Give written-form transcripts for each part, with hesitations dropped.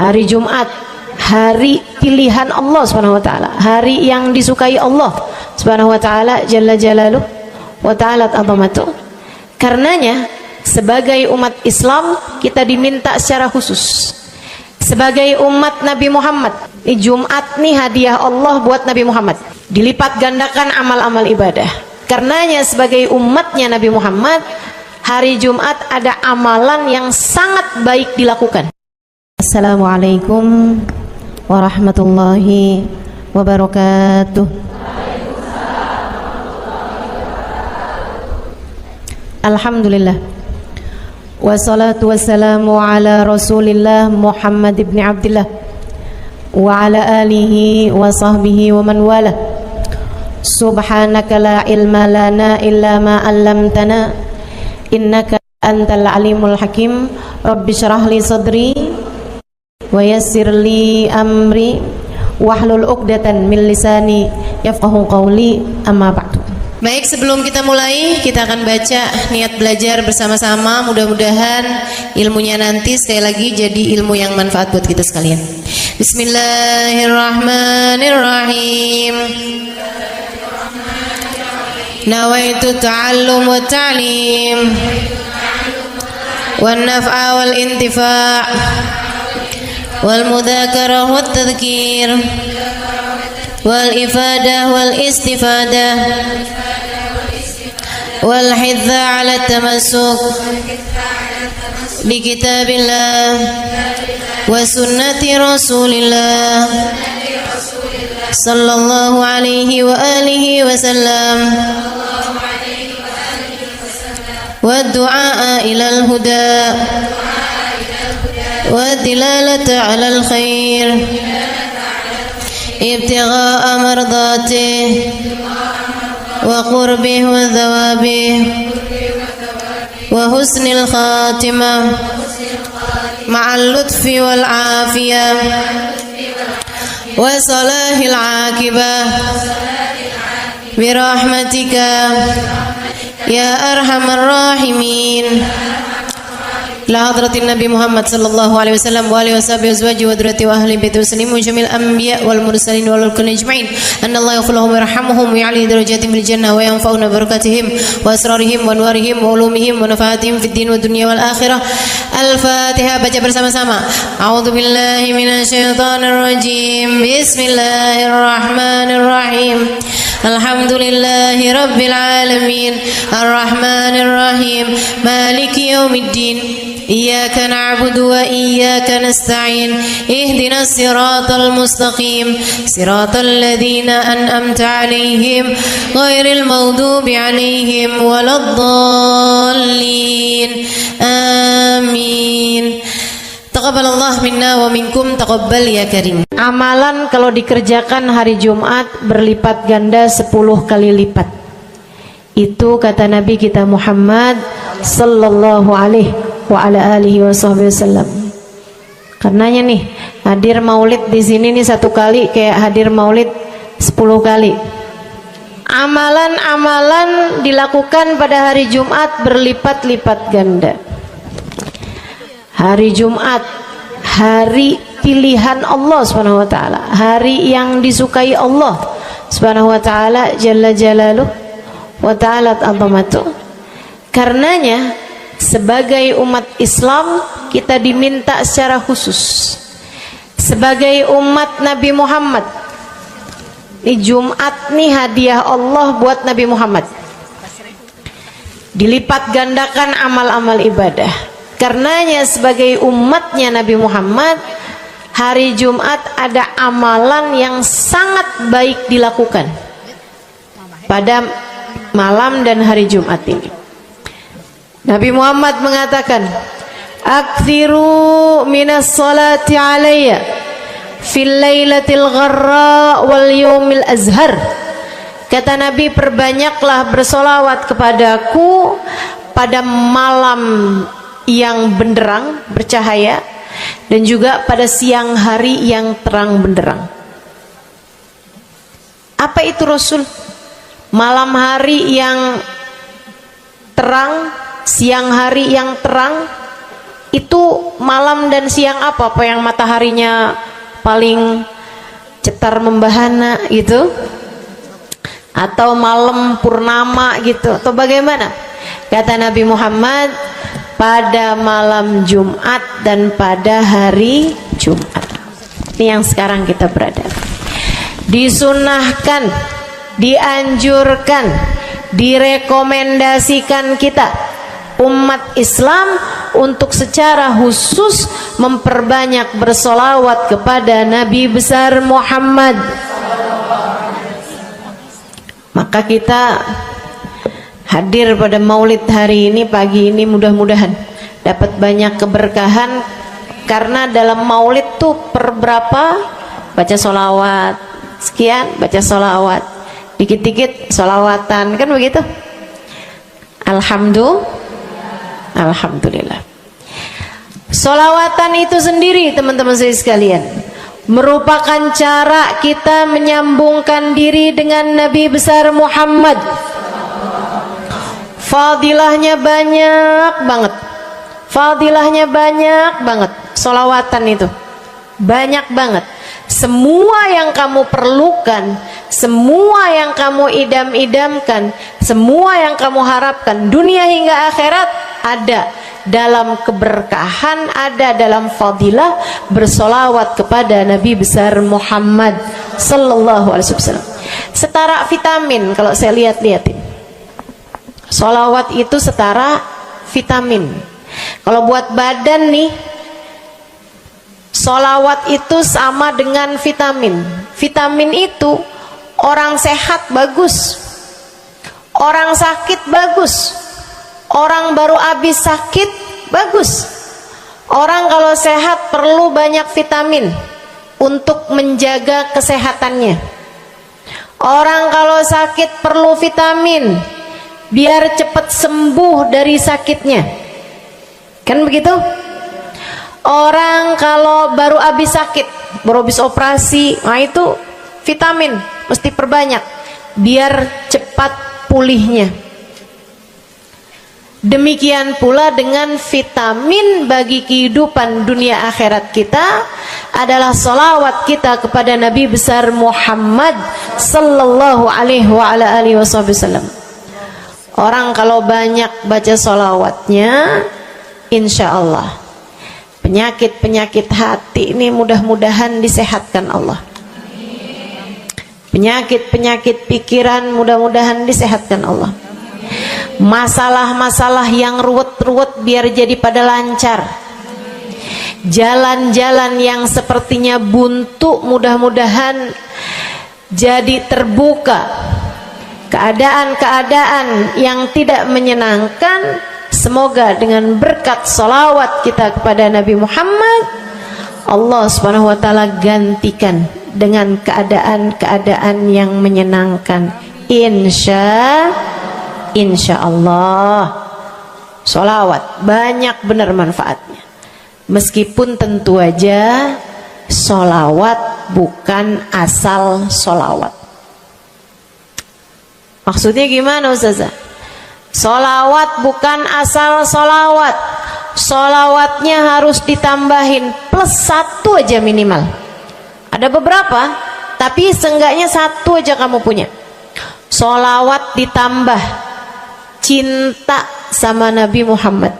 Hari Jumat, hari pilihan Allah Subhanahu wa taala, hari yang disukai Allah Subhanahu wa taala jalla jalaluh wa ta'ala azamatuh. Karenanya sebagai umat Islam kita diminta secara khusus sebagai umat Nabi Muhammad. Jumat nih hadiah Allah buat Nabi Muhammad, dilipat gandakan amal-amal ibadah. Karenanya sebagai umatnya Nabi Muhammad, hari Jumat ada amalan yang sangat baik dilakukan. Assalamualaikum warahmatullahi wabarakatuh. Alhamdulillah, wassalatu wassalamu ala rasulillah Muhammad ibn Abdillah wa ala alihi wa sahbihi wa man wala. Subhanaka la ilma lana illa ma 'allamtana innaka antal alimul hakim. Rabbi syrah li sadri wa yassir li amri wahlul 'uqdatan min lisani yafqahu qawli, amma ba'du. Baik, sebelum kita mulai, kita akan baca niat belajar bersama-sama. Mudah-mudahan ilmunya nanti sekali lagi jadi ilmu yang manfaat buat kita sekalian. Bismillahirrahmanirrahim. Nawaitu ta'allum wa ta'lim wan naf'a wal intifa' wal mudzakarah wat tadhkir wal ifadah wal istifadah wal hidza 'ala tamassuk bi kitabillah wa sunnati rasulillah sallallahu alaihi wa alihi wasallam wa du'a ila al-huda wa dilalata 'ala al-khair ibtigha'a mardatih wa qurbih wa thawabih wa husnil khatimah ma'al lutfi wal afiyah wa salahil aqibah birahmatika ya arhamar rahimin. La hadratin Nabi Muhammad sallallahu alaihi wasallam wa alihi washabihi azwaji wa dzurriyyati wa ahli baiti muslimin jamil anbiya wal mursalin wal kulli ajma'in. Anna Allah yaghfiruhum wa yarhamuhum wa ya'li darajatihim fil jannah wa yanfa'una barakatihim wa asrarihim wa anwarihim wa ulumihim wa nafaatihim fid din wa dunya wal akhirah. Al-Fatihah, baca bersama-sama. A'udzu billahi minasyaitonir rajim. Bismillahirrahmanirrahim. Alhamdulillahi rabbil alamin. Arrahmanir rahim. Maliki yaumiddin. Iyyaka na'budu wa iyyaka nasta'in. Ihdinas siratal mustaqim. Siratal ladzina an'amta 'alaihim ghairil maghdubi 'alaihim waladdallin. Amin. Taqabbalallah minna wa minkum, taqabbal ya karim. Amalan kalau dikerjakan hari Jumat berlipat ganda 10 kali lipat. Itu kata Nabi kita Muhammad sallallahu alaihi wa ala alihi wasallam. Karenanya nih, hadir maulid di sini nih 1 kali kayak hadir maulid 10 kali. Amalan-amalan dilakukan pada hari Jumat berlipat-lipat ganda. Hari Jumat, hari pilihan Allah Subhanahu wa taala, hari yang disukai Allah Subhanahu wa taala jalla jalaluh wa ta'ala azamatuh. Karenanya sebagai umat Islam kita diminta secara khusus sebagai umat Nabi Muhammad. Jumat nih hadiah Allah buat Nabi Muhammad, dilipat gandakan amal-amal ibadah. Karenanya sebagai umatnya Nabi Muhammad, hari Jumat ada amalan yang sangat baik dilakukan pada malam dan hari Jumat ini. Nabi Muhammad mengatakan, "Aktsiru minas salati alayya fil lailatil gharra wal yawmil azhar." Kata Nabi, perbanyaklah bersolawat kepadaku pada malam yang benderang, bercahaya, dan juga pada siang hari yang terang benderang. Apa itu Rasul? Malam hari yang terang, siang hari yang terang. Itu malam dan siang apa yang mataharinya paling cetar membahana gitu? Atau malam purnama gitu? Atau bagaimana? Kata Nabi Muhammad, pada malam Jumat dan pada hari Jumat. Ini yang sekarang kita berada. Disunahkan, dianjurkan, direkomendasikan kita umat Islam untuk secara khusus memperbanyak bersolawat kepada Nabi besar Muhammad. Maka kita hadir pada maulid hari ini, pagi ini, mudah-mudahan dapat banyak keberkahan. Karena dalam maulid tuh per berapa baca solawat, sekian baca solawat, dikit-dikit solawatan, kan begitu. Alhamdulillah. Solawatan itu sendiri teman-teman saya sekalian merupakan cara kita menyambungkan diri dengan Nabi besar Muhammad. Fadilahnya banyak banget. Fadilahnya banyak banget. Solawatan itu banyak banget. Semua yang kamu perlukan, semua yang kamu idam-idamkan, semua yang kamu harapkan, dunia hingga akhirat ada dalam keberkahan, ada dalam fadilah bersolawat kepada Nabi besar Muhammad sallallahu alaihi wasallam. Setara vitamin kalau saya lihat-lihatin. Solawat itu setara vitamin. Kalau buat badan nih, solawat itu sama dengan vitamin. Vitamin itu orang sehat bagus, orang sakit bagus, orang baru habis sakit bagus. Orang kalau sehat perlu banyak vitamin untuk menjaga kesehatannya. Orang kalau sakit perlu vitamin biar cepat sembuh dari sakitnya, kan begitu? Orang kalau baru habis sakit, baru habis operasi, nah itu vitamin mesti perbanyak biar cepat pulihnya. Demikian pula dengan vitamin bagi kehidupan dunia akhirat kita adalah salawat kita kepada Nabi besar Muhammad sallallahu alaihi wasallam. Orang kalau banyak baca solawatnya, insya Allah penyakit-penyakit hati ini mudah-mudahan disehatkan Allah. Penyakit-penyakit pikiran mudah-mudahan disehatkan Allah. Masalah-masalah yang ruwet-ruwet biar jadi pada lancar. Jalan-jalan yang sepertinya buntu mudah-mudahan jadi terbuka. Keadaan-keadaan yang tidak menyenangkan, semoga dengan berkat salawat kita kepada Nabi Muhammad, Allah subhanahu wa ta'ala gantikan dengan keadaan-keadaan yang menyenangkan. Insya Allah. Salawat banyak benar manfaatnya. Meskipun tentu aja salawat bukan asal salawat. Maksudnya gimana Ustazah? Solawat bukan asal solawat. Solawatnya harus ditambahin plus 1 aja minimal. Ada beberapa, tapi seenggaknya 1 aja kamu punya. Solawat ditambah cinta sama Nabi Muhammad.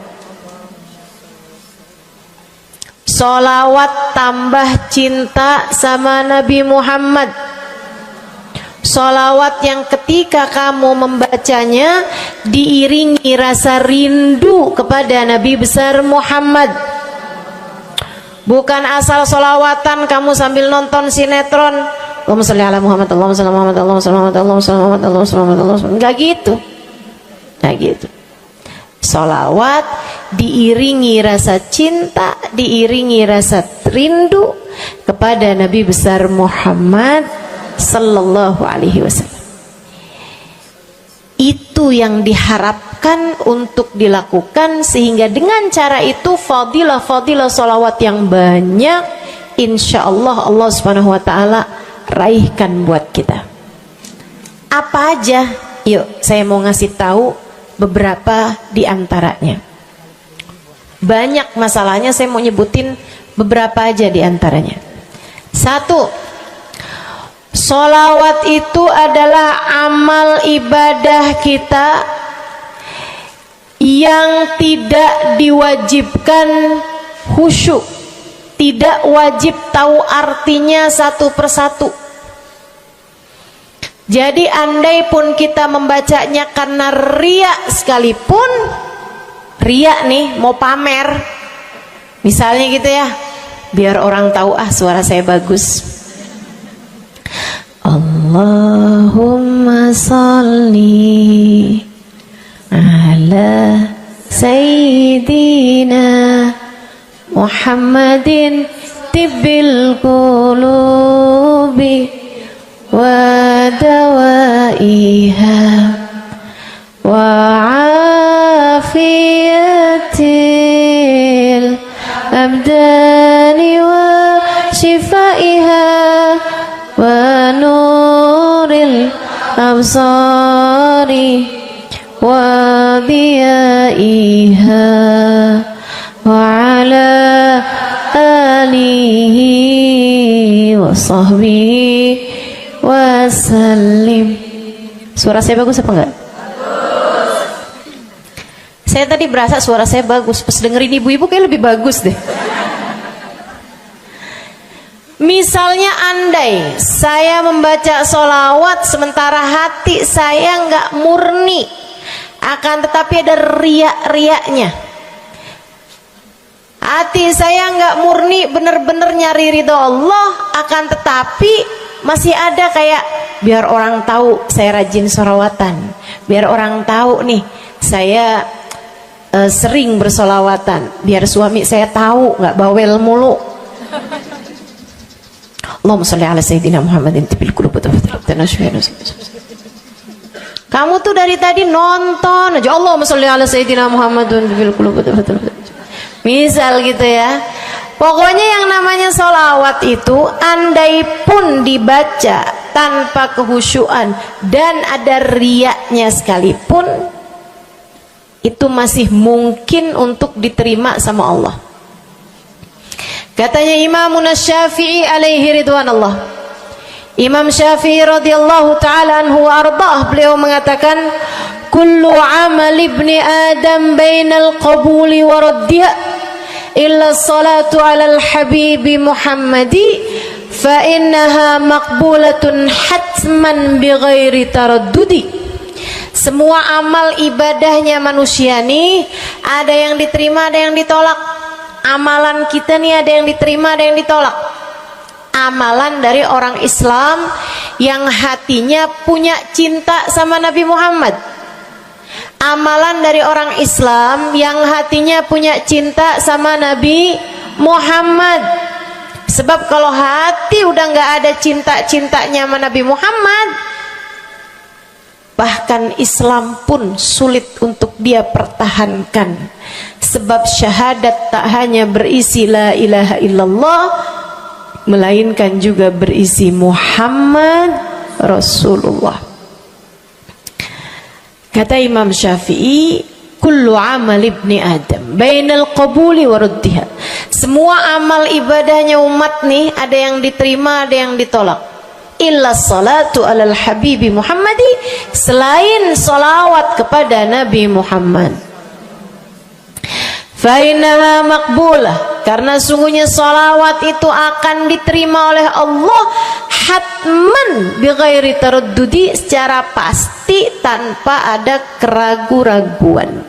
Solawat tambah cinta sama Nabi Muhammad. Solawat yang ketika kamu membacanya diiringi rasa rindu kepada Nabi besar Muhammad. Bukan asal solawatan kamu sambil nonton sinetron, Allahumma sholli ala Muhammad, Allahumma sholli ala Muhammad, Allahumma sholli ala Muhammad, Allahumma sholli ala Muhammad, Allahumma sholli ala Muhammad, Allahumma sholli ala Muhammad. Enggak gitu. Enggak gitu. Solawat diiringi rasa cinta, diiringi rasa rindu kepada Nabi besar Muhammad sallallahu alaihi wasallam. Itu yang diharapkan untuk dilakukan, sehingga dengan cara itu fadilah-fadilah salawat yang banyak insya Allah Allah subhanahu wa ta'ala raihkan buat kita. Apa aja? Yuk saya mau ngasih tahu beberapa di antaranya. Banyak masalahnya, saya mau nyebutin beberapa aja di antaranya. Satu, sholawat itu adalah amal ibadah kita yang tidak diwajibkan khusyuk, tidak wajib tahu artinya satu persatu. Jadi andai pun kita membacanya karena riya sekalipun, riya nih mau pamer, misalnya gitu ya, biar orang tahu suara saya bagus. Allahumma sholli ala sayyidina Muhammadin tibbil qulubi wa dawaiha wa afiyatil abdani wa shifaiha wa nuril absari wa diyaiha wa ala alihi wa sahbihi wasallim. Suara saya bagus apa enggak? Bagus. Saya tadi berasa suara saya bagus, pas dengerin ibu-ibu kayak lebih bagus deh. Misalnya andai saya membaca sholawat sementara hati saya enggak murni, akan tetapi ada riak-riaknya. Hati saya enggak murni bener-bener nyari ridho Allah, akan tetapi masih ada kayak biar orang tahu saya rajin sholawatan, biar orang tahu nih saya sering bersolawatan, biar suami saya tahu nggak bawel mulu. Allahumma sholli ala sayyidina Muhammadin tibil qulub. Kamu tuh dari tadi nonton aja Allahumma sholli ala sayyidina Muhammadin tibil qulub. Misal gitu ya. Pokoknya yang namanya sholawat itu andai pun dibaca tanpa kehusyuan dan ada riyaknya sekalipun, itu masih mungkin untuk diterima sama Allah. Katanya Imam Syafi'i alaihi ridwanallah, Imam Syafi'i radhiyallahu ta'ala anhu wa ardhah, beliau mengatakan kullu amal ibni adam bainal qabuli wa raddiha illa salatu ala al-habibi Muhammadi fa innaha maqbulatun hatman bighairi taraddudi. Semua amal ibadahnya manusia nih ada yang diterima, ada yang ditolak. Amalan kita nih ada yang diterima, ada yang ditolak. Amalan dari orang Islam yang hatinya punya cinta sama Nabi Muhammad, amalan dari orang Islam yang hatinya punya cinta sama Nabi Muhammad. Sebab kalau hati udah nggak ada cinta-cintanya sama Nabi Muhammad, bahkan Islam pun sulit untuk dia pertahankan. Sebab syahadat tak hanya berisi la ilaha illallah, melainkan juga berisi Muhammad Rasulullah. Kata Imam Syafi'i, kullu amal ibni Adam bainal qabuli wa raddiha. Semua amal ibadahnya umat nih ada yang diterima, ada yang ditolak. Illa salatu alal habibi Muhammadi, selain salawat kepada Nabi Muhammad. Fa innaha maqbulah, karena sungguhnya salawat itu akan diterima oleh Allah hatman bighairi taraddudi, secara pasti tanpa ada keraguan-raguan.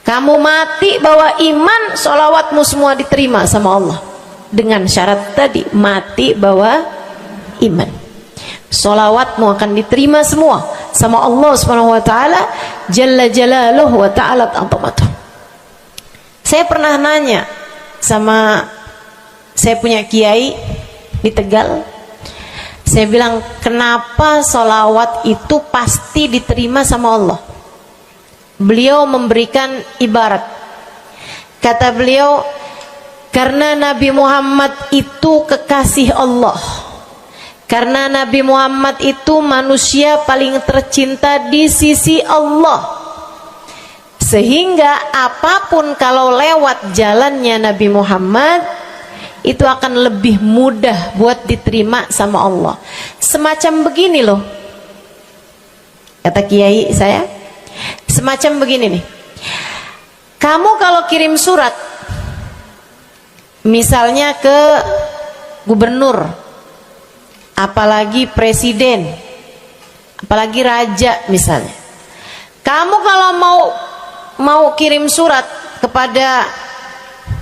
Kamu mati bawa iman, sholawatmu semua diterima sama Allah. Dengan syarat tadi, mati bawa iman, sholawatmu akan diterima semua sama Allah Subhanahu wa ta'ala Jalla Jalaluhu wa ta'ala azamatuh. Saya pernah nanya sama saya punya kiai di Tegal. Saya bilang, kenapa sholawat itu pasti diterima sama Allah? Beliau memberikan ibarat. Kata beliau, karena Nabi Muhammad itu kekasih Allah. Karena Nabi Muhammad itu manusia paling tercinta di sisi Allah. Sehingga apapun kalau lewat jalannya Nabi Muhammad itu akan lebih mudah buat diterima sama Allah. Semacam begini loh, kata kiai saya, semacam begini nih. Kamu kalau kirim surat misalnya ke gubernur, apalagi presiden, apalagi raja misalnya, kamu kalau mau kirim surat kepada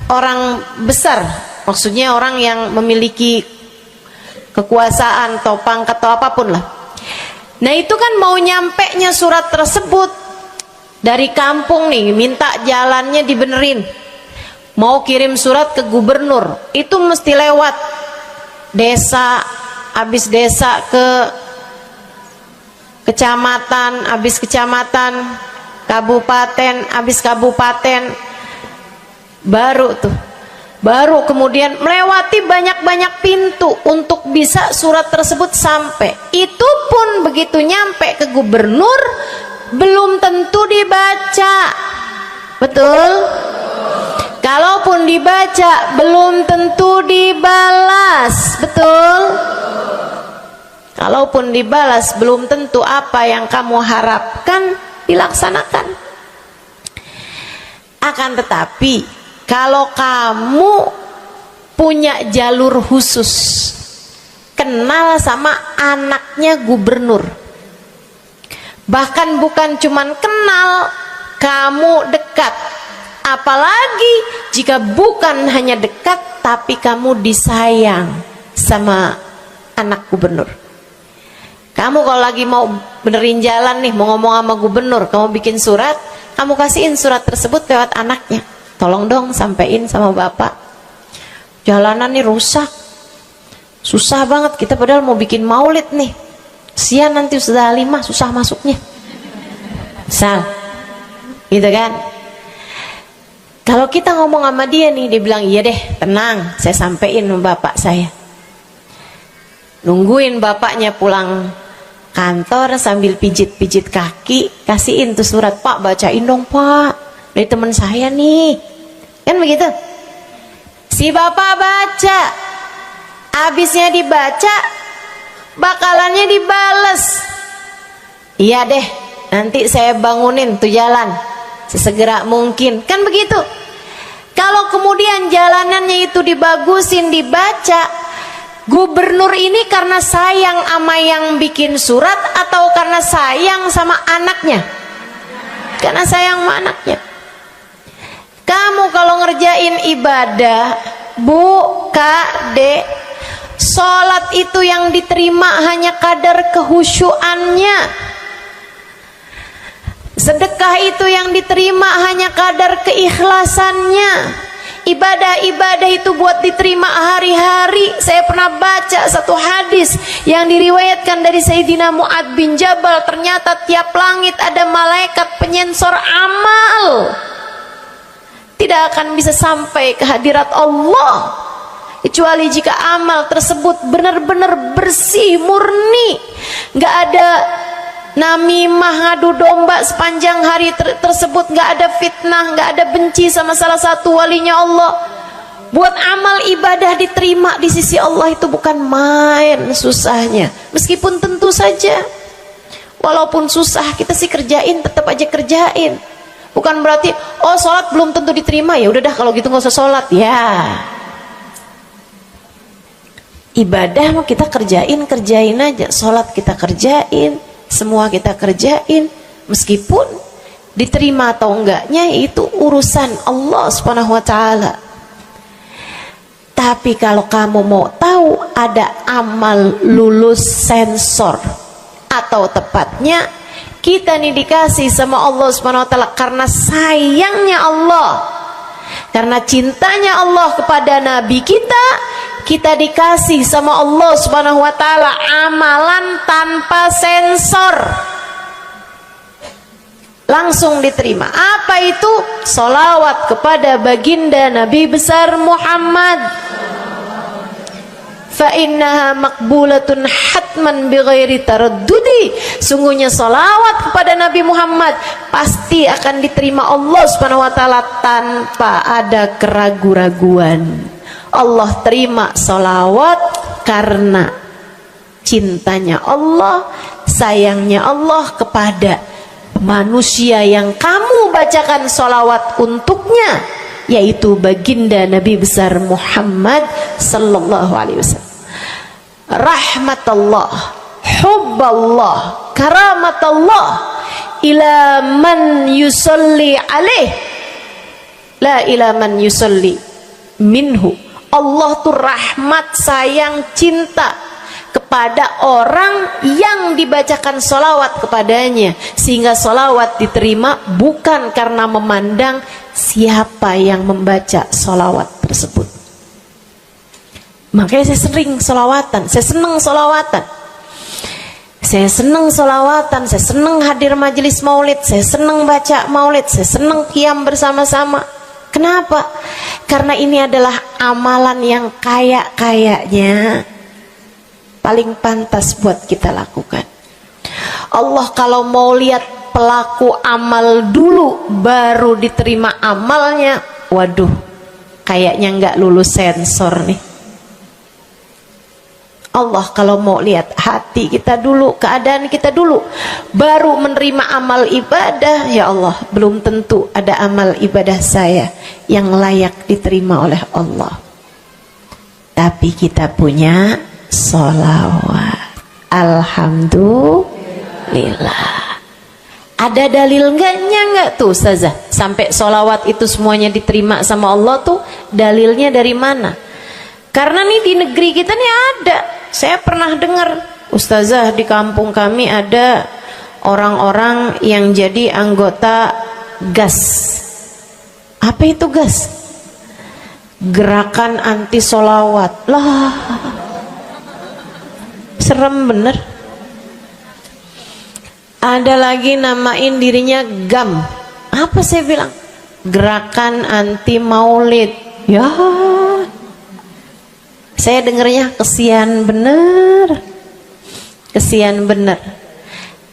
orang besar, maksudnya orang yang memiliki kekuasaan atau pangkat atau apapun lah. Nah itu kan mau nyampenya surat tersebut dari kampung nih, minta jalannya dibenerin, mau kirim surat ke gubernur, itu mesti lewat desa, habis desa ke kecamatan, habis kecamatan, kabupaten, habis kabupaten, baru kemudian melewati banyak-banyak pintu untuk bisa surat tersebut sampai. Itu pun begitu nyampe ke gubernur belum tentu dibaca, betul? Kalaupun dibaca belum tentu dibalas, betul? Kalaupun dibalas belum tentu apa yang kamu harapkan dilaksanakan. Akan tetapi kalau kamu punya jalur khusus, kenal sama anaknya gubernur, bahkan bukan cuman kenal, kamu dekat, apalagi jika bukan hanya dekat tapi kamu disayang sama anak gubernur. Kamu kalau lagi mau benerin jalan nih, mau ngomong sama gubernur, kamu bikin surat, kamu kasihin surat tersebut lewat anaknya, tolong dong sampein sama bapak, jalanan nih rusak, susah banget, kita padahal mau bikin maulid nih, sian nanti sudah 5 susah masuknya, misal gitu kan. Kalau kita ngomong sama dia nih, dia bilang iya deh, tenang, saya sampein sama bapak saya. Nungguin bapaknya pulang kantor sambil pijit-pijit kaki, kasihin tuh surat, Pak bacain dong Pak, dari teman saya nih, kan begitu. Si bapak baca, habisnya dibaca, bakalannya dibales, iya deh, nanti saya bangunin tuh jalan sesegera mungkin, kan begitu. Kalau kemudian jalanannya itu dibagusin, dibaca, gubernur ini karena sayang sama yang bikin surat atau karena sayang sama anaknya? Karena sayang sama anaknya. Kamu kalau ngerjain ibadah, Bu, Kak, Dek, sholat itu yang diterima hanya kadar kehusyuannya. Sedekah itu yang diterima hanya kadar keikhlasannya. Ibadah-ibadah itu buat diterima hari-hari. Saya pernah baca satu hadis yang diriwayatkan dari Sayyidina Mu'ad bin Jabal, ternyata tiap langit ada malaikat penyensor amal, tidak akan bisa sampai ke hadirat Allah kecuali jika amal tersebut benar-benar bersih, murni, nggak ada namimah, ngadu domba sepanjang hari tersebut, nggak ada fitnah, nggak ada benci sama salah satu walinya Allah. Buat amal ibadah diterima di sisi Allah itu bukan main susahnya. Meskipun tentu saja walaupun susah kita sih kerjain, tetap aja kerjain. Bukan berarti oh sholat belum tentu diterima, ya udah dah kalau gitu nggak usah sholat ya. Ibadah mau kita kerjain aja, sholat kita kerjain, semua kita kerjain, meskipun diterima atau enggaknya itu urusan Allah Subhanahu wa taala. Tapi kalau kamu mau tahu, ada amal lulus sensor, atau tepatnya kita nih dikasih sama Allah Subhanahu wa taala karena sayangnya Allah, karena cintanya Allah kepada nabi kita, kita dikasih sama Allah Subhanahu wa taala amalan tanpa sensor, langsung diterima. Apa itu? Sholawat kepada baginda Nabi besar Muhammad. fa innaha maqbulatun hatman bighairi taraddudi. Sungguhnya salawat kepada Nabi Muhammad pasti akan diterima Allah Subhanahu wa taala tanpa ada keraguan-raguan. Allah terima salawat karena cintanya Allah, sayangnya Allah kepada manusia yang kamu bacakan salawat untuknya, yaitu baginda Nabi besar Muhammad sallallahu alaihi wasallam. Rahmatullah, hubballah, karamatullah ila man yusalli alaih, la ila man yusalli minhu. Allah tuh rahmat, sayang, cinta kepada orang yang dibacakan solawat kepadanya, sehingga solawat diterima bukan karena memandang siapa yang membaca solawat tersebut. Makanya saya sering solawatan, saya senang solawatan, saya senang solawatan, saya senang hadir majelis maulid, saya senang baca maulid, saya senang qiyam bersama-sama. Kenapa? Karena ini adalah amalan yang kayaknya paling pantas buat kita lakukan. Allah kalau mau lihat pelaku amal dulu baru diterima amalnya, waduh, kayaknya nggak lulus sensor nih. Allah kalau mau lihat hati kita dulu, keadaan kita dulu, baru menerima amal ibadah, ya Allah, belum tentu ada amal ibadah saya yang layak diterima oleh Allah. Tapi kita punya sholawat, alhamdulillah. Ada dalil nggak tuh Ustazah sampai sholawat itu semuanya diterima sama Allah tuh? Dalilnya dari mana? Karena nih di negeri kita nih ada, saya pernah dengar Ustazah, di kampung kami ada orang-orang yang jadi anggota GAS. Apa itu GAS? Gerakan anti sholawat. Lah, serem bener. Ada lagi namain dirinya GAM. Apa saya bilang? Gerakan anti maulid. Ya, saya dengernya kesian bener, kesian bener.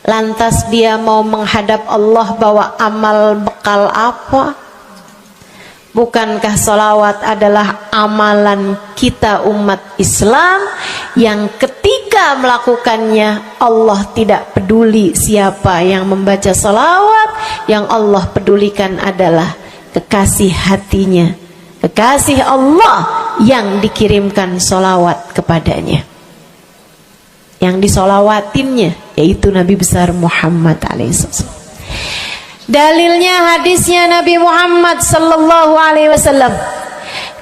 Lantas dia mau menghadap Allah bawa amal bekal apa? Bukankah sholawat adalah amalan kita umat Islam yang ketika melakukannya Allah tidak peduli siapa yang membaca sholawat, yang Allah pedulikan adalah kekasih hatinya, kekasih Allah yang dikirimkan sholawat kepadanya, yang disolawatinnya yaitu Nabi besar Muhammad alaihissalam. Dalilnya hadisnya Nabi Muhammad sallallahu alaihi wasallam.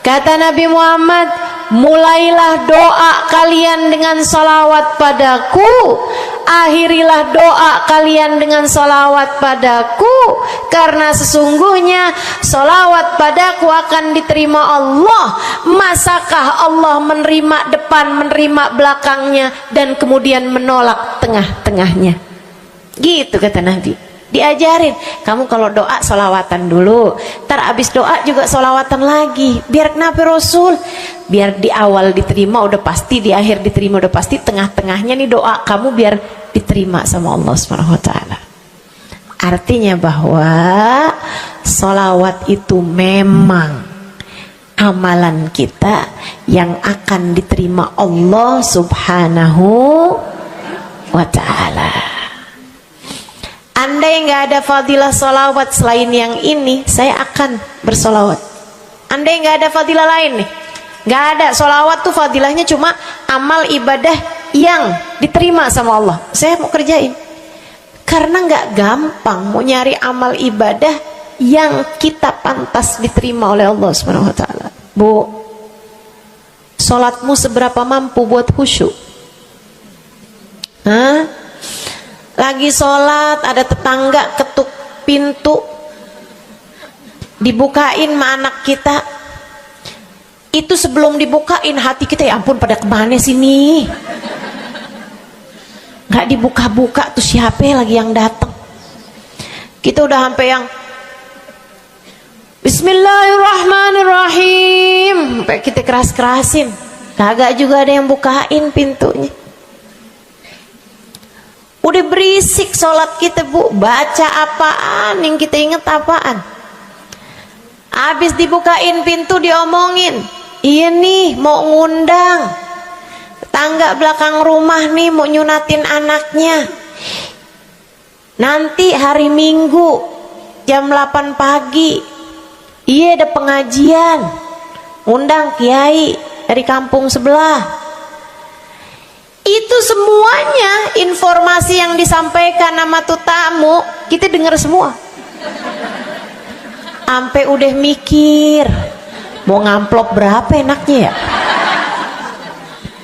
Kata Nabi Muhammad, mulailah doa kalian dengan salawat padaku, akhirilah doa kalian dengan salawat padaku, karena sesungguhnya salawat padaku akan diterima Allah. Masakah Allah menerima depan, menerima belakangnya, dan kemudian menolak tengah-tengahnya? Gitu kata Nabi. Diajarin, kamu kalau doa solawatan dulu, ntar abis doa juga solawatan lagi. Biar kenapa Rasul? Biar di awal diterima udah pasti, di akhir diterima udah pasti, tengah-tengahnya nih doa kamu biar diterima sama Allah Subhanahu wa taala. Artinya bahwa solawat itu memang amalan kita yang akan diterima Allah Subhanahu wa taala. Andai nggak ada fadilah solawat selain yang ini, saya akan bersolawat. Andai nggak ada fadilah lain nih, nggak ada, solawat tuh fadilahnya cuma amal ibadah yang diterima sama Allah, saya mau kerjain. Karena nggak gampang mau nyari amal ibadah yang kita pantas diterima oleh Allah Subhanahu wa taala. Bu, sholatmu seberapa mampu buat khusyuk? Hah? Lagi sholat ada tetangga ketuk pintu, dibukain sama anak kita. Itu sebelum dibukain hati kita, ya ampun pada kemana sini? Gak dibuka-buka tuh siapa lagi yang datang? Kita udah sampai yang Bismillahirrahmanirrahim, sampai kita keras-kerasin. kagak juga ada yang bukain pintunya. Udah berisik sholat kita Bu, baca apaan, yang kita inget apaan. Habis dibukain pintu diomongin, iya nih mau ngundang tangga belakang rumah nih, mau nyunatin anaknya nanti hari Minggu jam 8 pagi. Iya ada pengajian, undang kiai dari kampung sebelah. Itu semuanya informasi yang disampaikan sama tuh tamu, kita dengar semua. Sampai udah mikir mau ngamplop berapa enaknya ya,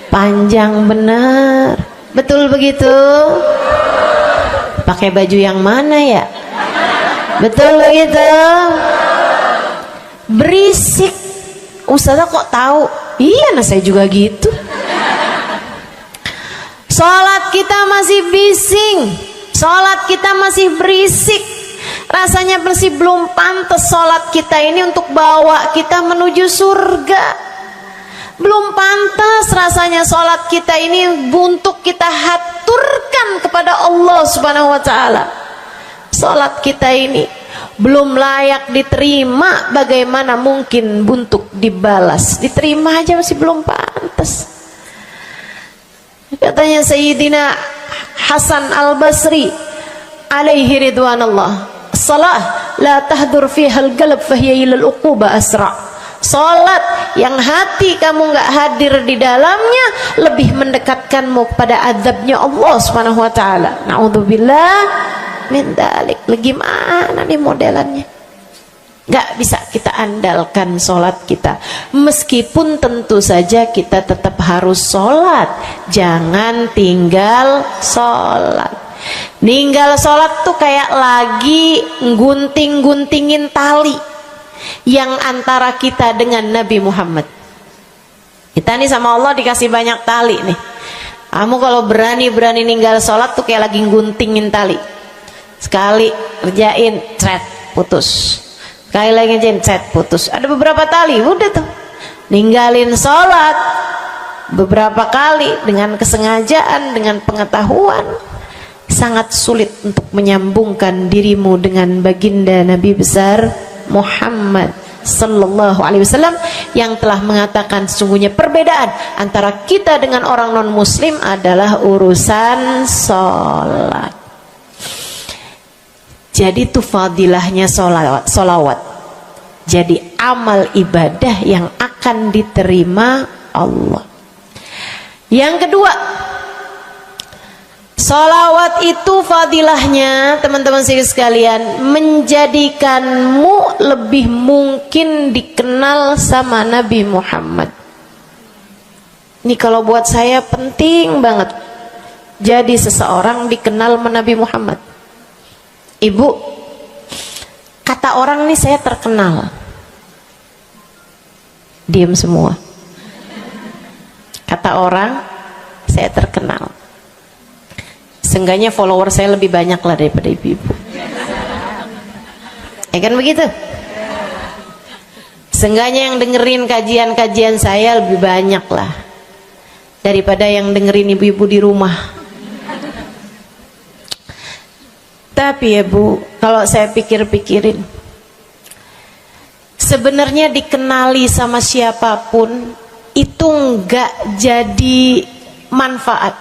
panjang bener. Betul begitu? Pakai baju yang mana ya? Betul begitu? Berisik. Ustazah kok tahu? Iya, nah saya juga gitu. Sholat kita masih bising, sholat kita masih berisik. Rasanya masih belum pantas sholat kita ini untuk bawa kita menuju surga. Belum pantas rasanya sholat kita ini untuk kita haturkan kepada Allah Subhanahu wa ta'ala. Sholat kita ini belum layak diterima, bagaimana mungkin untuk dibalas? Diterima aja masih belum pantas. Katanya Sayyidina Hasan Al-Basri alaihi ridwanallah, salah la tahdur fiha al-qalb fahiya ila al-uquba asra. Salat yang hati kamu enggak hadir di dalamnya lebih mendekatkanmu kepada azabnya Allah Subhanahu wa taala. Naudzubillah min dzalik. Gimana nih modelannya? Gak bisa kita andalkan sholat kita, meskipun tentu saja kita tetap harus sholat. Jangan tinggal sholat. Ninggal sholat tuh kayak lagi gunting-guntingin tali yang antara kita dengan Nabi Muhammad. Kita nih sama Allah dikasih banyak tali nih. Kamu kalau berani-berani ninggal sholat tuh kayak lagi guntingin tali. Sekali kerjain, cret, putus. Sekali lagi cet, putus. Ada beberapa tali, udah tuh ninggalin sholat beberapa kali dengan kesengajaan, dengan pengetahuan, sangat sulit untuk menyambungkan dirimu dengan baginda Nabi besar Muhammad sallallahu alaihi wasallam yang telah mengatakan sesungguhnya perbedaan antara kita dengan orang non muslim adalah urusan sholat. Jadi itu fadilahnya solawat. Jadi amal ibadah yang akan diterima Allah. Yang kedua, solawat itu fadilahnya teman-teman sekalian menjadikanmu lebih mungkin dikenal sama Nabi Muhammad. Ini kalau buat saya penting banget. Jadi seseorang dikenal sama Nabi Muhammad. Ibu, kata orang nih saya terkenal. Diam semua. Kata orang saya terkenal. Seenggaknya follower saya lebih banyak lah daripada ibu-ibu. Ya kan begitu? Seenggaknya yang dengerin kajian-kajian saya lebih banyak lah daripada yang dengerin ibu-ibu di rumah. Tapi ya Bu, kalau saya pikir-pikirin, sebenarnya dikenali sama siapapun itu enggak jadi manfaat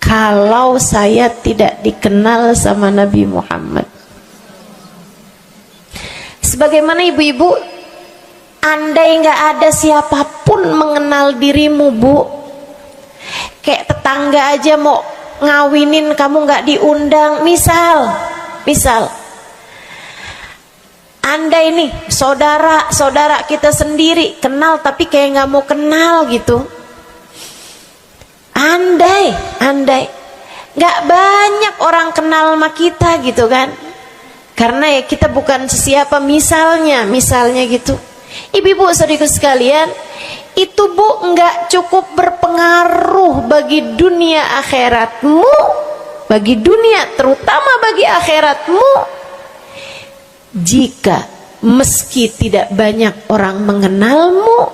kalau saya tidak dikenal sama Nabi Muhammad. Sebagaimana ibu-ibu, andai enggak ada siapapun mengenal dirimu Bu, kayak tetangga aja mau ngawinin kamu nggak diundang, misal andai nih saudara kita sendiri kenal tapi kayak nggak mau kenal gitu, andai nggak banyak orang kenal sama kita gitu kan, karena ya kita bukan sesiapa, misalnya gitu. Ibu-ibu saudaraku sekalian, itu Bu enggak cukup berpengaruh bagi dunia akhiratmu, bagi dunia terutama bagi akhiratmu, jika meski tidak banyak orang mengenalmu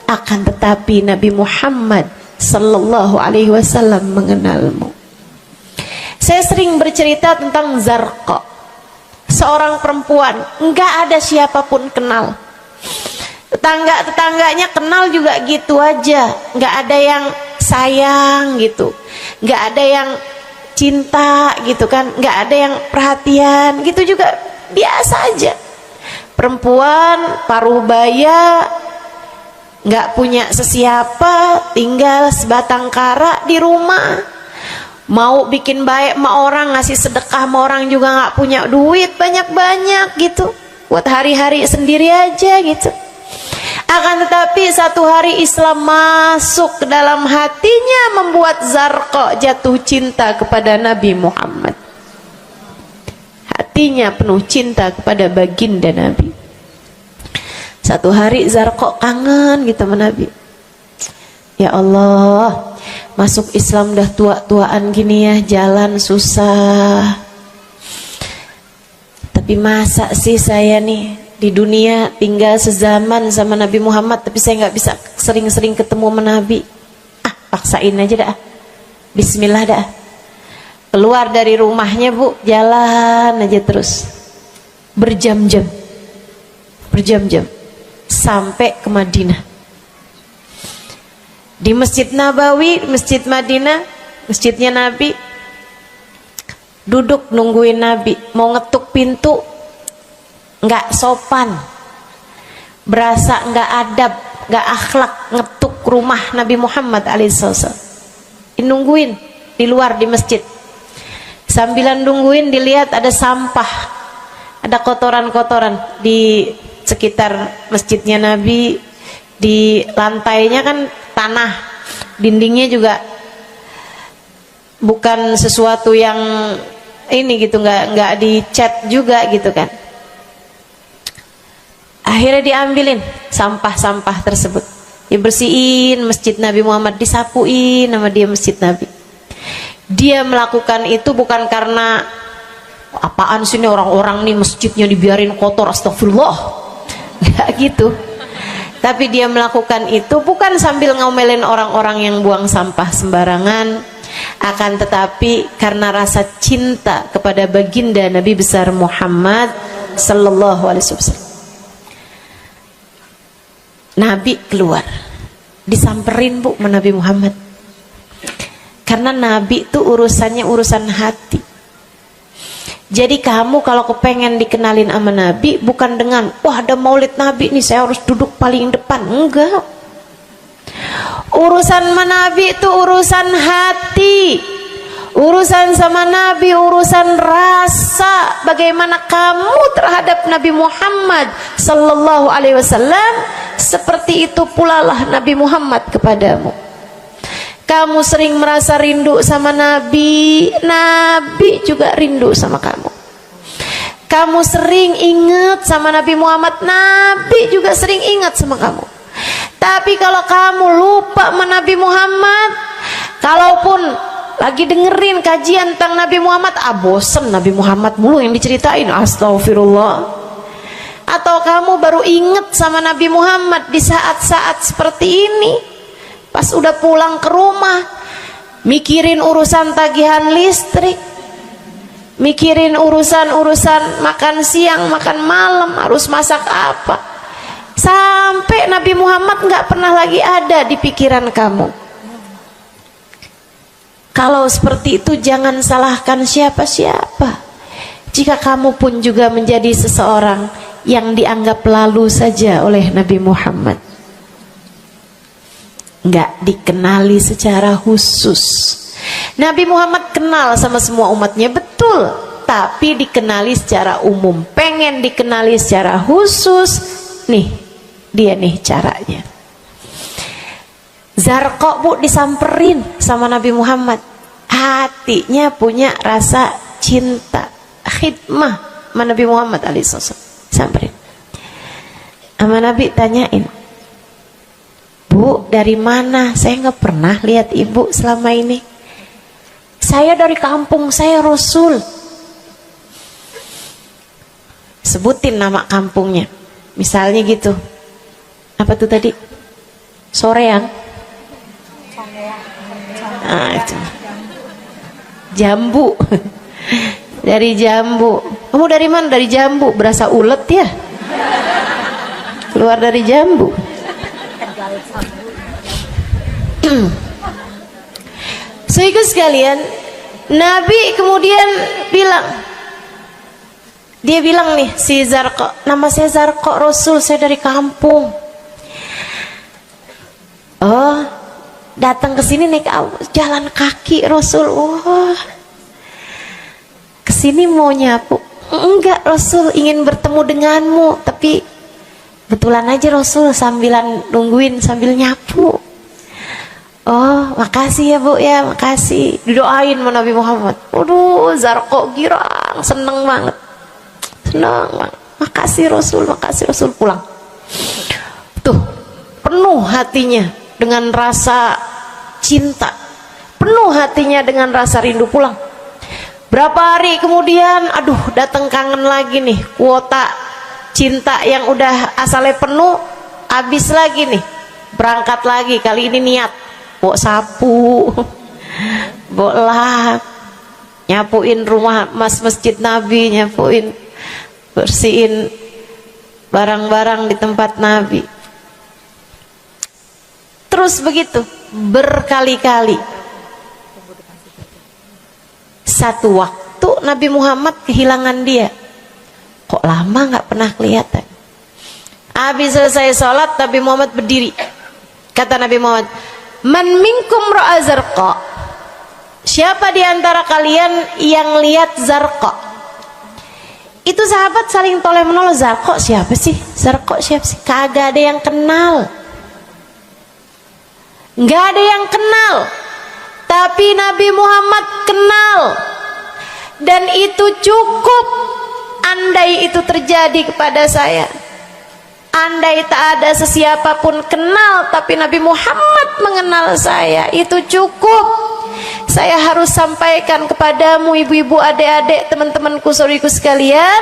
akan tetapi Nabi Muhammad sallallahu alaihi wasallam mengenalmu. Saya sering bercerita tentang Zarqa, seorang perempuan, enggak ada siapapun kenal. Tetangga-tetangganya kenal juga gitu aja, enggak ada yang sayang gitu, enggak ada yang cinta gitu kan, enggak ada yang perhatian gitu, juga biasa aja. Perempuan paruh baya, nggak punya sesiapa, tinggal sebatang kara di rumah. Mau bikin baik sama orang, ngasih sedekah sama orang juga nggak punya duit banyak-banyak gitu, buat hari-hari sendiri aja gitu. Akan tetapi satu hari Islam masuk ke dalam hatinya, membuat Zarqa jatuh cinta kepada Nabi Muhammad. Hatinya penuh cinta kepada baginda Nabi. Satu hari Zarqa kangen gitu sama Nabi. Ya Allah, masuk Islam dah tua-tuaan gini ya, jalan susah. Tapi masa sih saya nih di dunia tinggal sezaman sama Nabi Muhammad, tapi saya nggak bisa sering-sering ketemu sama Nabi. Paksain aja dah. Bismillah dah. Keluar dari rumahnya Bu, jalan aja terus. Berjam-jam. Berjam-jam. Sampai ke Madinah. Di Masjid Nabawi, Masjid Madinah, masjidnya Nabi, duduk nungguin Nabi. Mau ngetuk pintu, nggak sopan, berasa nggak adab, nggak akhlak, ngetuk rumah Nabi Muhammad alaihissalam. Nungguin di luar di masjid. Sambilan nungguin dilihat ada sampah, ada kotoran-kotoran di sekitar masjidnya Nabi. Di lantainya kan tanah, dindingnya juga bukan sesuatu yang ini gitu, nggak dicat juga gitu kan. Akhirnya diambilin sampah-sampah tersebut, dibersihin masjid Nabi Muhammad, disapuin nama dia masjid Nabi. Dia melakukan itu bukan karena apaan sih nih orang-orang nih masjidnya dibiarin kotor, astagfirullah, nggak gitu. Tapi dia melakukan itu bukan sambil ngomelin orang-orang yang buang sampah sembarangan, akan tetapi karena rasa cinta kepada baginda Nabi besar Muhammad sallallahu alaihi wasallam. Nabi keluar, disamperin Bu sama Nabi Muhammad. Karena Nabi itu urusannya urusan hati. Jadi kamu kalau kepengen dikenalin sama Nabi, bukan dengan wah ada maulid Nabi nih saya harus duduk paling depan, enggak. Urusan sama Nabi itu urusan hati. Urusan sama Nabi urusan rasa, bagaimana kamu terhadap Nabi Muhammad sallallahu alaihi wasallam, seperti itu pula lah Nabi Muhammad kepadamu. Kamu sering merasa rindu sama Nabi, Nabi juga rindu sama kamu. Kamu sering ingat sama Nabi Muhammad, Nabi juga sering ingat sama kamu. Tapi kalau kamu lupa sama Nabi Muhammad, kalaupun lagi dengerin kajian tentang Nabi Muhammad, bosen Nabi Muhammad mulu yang diceritain, astagfirullah. Atau kamu baru inget sama Nabi Muhammad di saat-saat seperti ini, pas udah pulang ke rumah, mikirin urusan tagihan listrik, mikirin urusan makan siang, makan malam, harus masak apa, sampai Nabi Muhammad nggak pernah lagi ada di pikiran kamu. Kalau seperti itu jangan salahkan siapa-siapa. Jika kamu pun juga menjadi seseorang yang dianggap lalu saja oleh Nabi Muhammad, nggak dikenali secara khusus. Nabi Muhammad kenal sama semua umatnya, betul, tapi dikenali secara umum. Pengen dikenali secara khusus, nih dia nih caranya. Zarqa Bu disamperin sama Nabi Muhammad, hatinya punya rasa cinta, khidmah sama Nabi Muhammad alaihissalam. Samperin sama Nabi, tanyain, Bu dari mana? Saya nggak pernah lihat ibu selama ini. Saya dari kampung saya Rasul. Sebutin nama kampungnya, misalnya gitu. Apa tuh tadi? Soreang. Nah, itu. Jambu. Dari Jambu. Kamu dari mana? Dari Jambu. Berasa ulet ya? Keluar dari Jambu. Sehingga sekalian, Nabi kemudian bilang, dia bilang nih si Zarqa, nama saya Zarqa Rasul, saya dari kampung. Oh, datang ke sini naik jalan kaki Rasul. Wah, kesini mau nyapu? Enggak Rasul, ingin bertemu denganmu, tapi kebetulan aja Rasul sambilan nungguin sambil nyapu. Oh, makasih ya Bu ya, makasih. Didoain sama Nabi Muhammad. Waduh, Zarqa girang, seneng banget. Senang banget. Makasih Rasul pulang. Tuh, penuh hatinya dengan rasa cinta. Penuh hatinya dengan rasa rindu pulang. Berapa hari kemudian, aduh datang kangen lagi nih. Kuota cinta yang udah asalnya penuh, habis lagi nih. Berangkat lagi, kali ini niat. Bawa sapu, bawa lap, nyapuin rumah masjid Nabi, nyapuin, bersihin barang-barang di tempat Nabi. Terus begitu berkali-kali. Satu waktu Nabi Muhammad kehilangan dia. Kok lama gak pernah kelihatan. Habis selesai sholat, Nabi Muhammad berdiri. Kata Nabi Muhammad, man minkum ra'a Zarqa, siapa di antara kalian yang lihat Zarqa? Itu sahabat saling toleh menolong. Zarqa siapa sih? Zarqa siapa sih? Kagak ada yang kenal. Nggak ada yang kenal. Tapi Nabi Muhammad kenal. Dan itu cukup. Andai itu terjadi kepada saya, andai tak ada sesiapa pun kenal, tapi Nabi Muhammad mengenal saya, itu cukup. Saya harus sampaikan kepadamu ibu-ibu, adik-adik, teman-temanku, saudariku sekalian,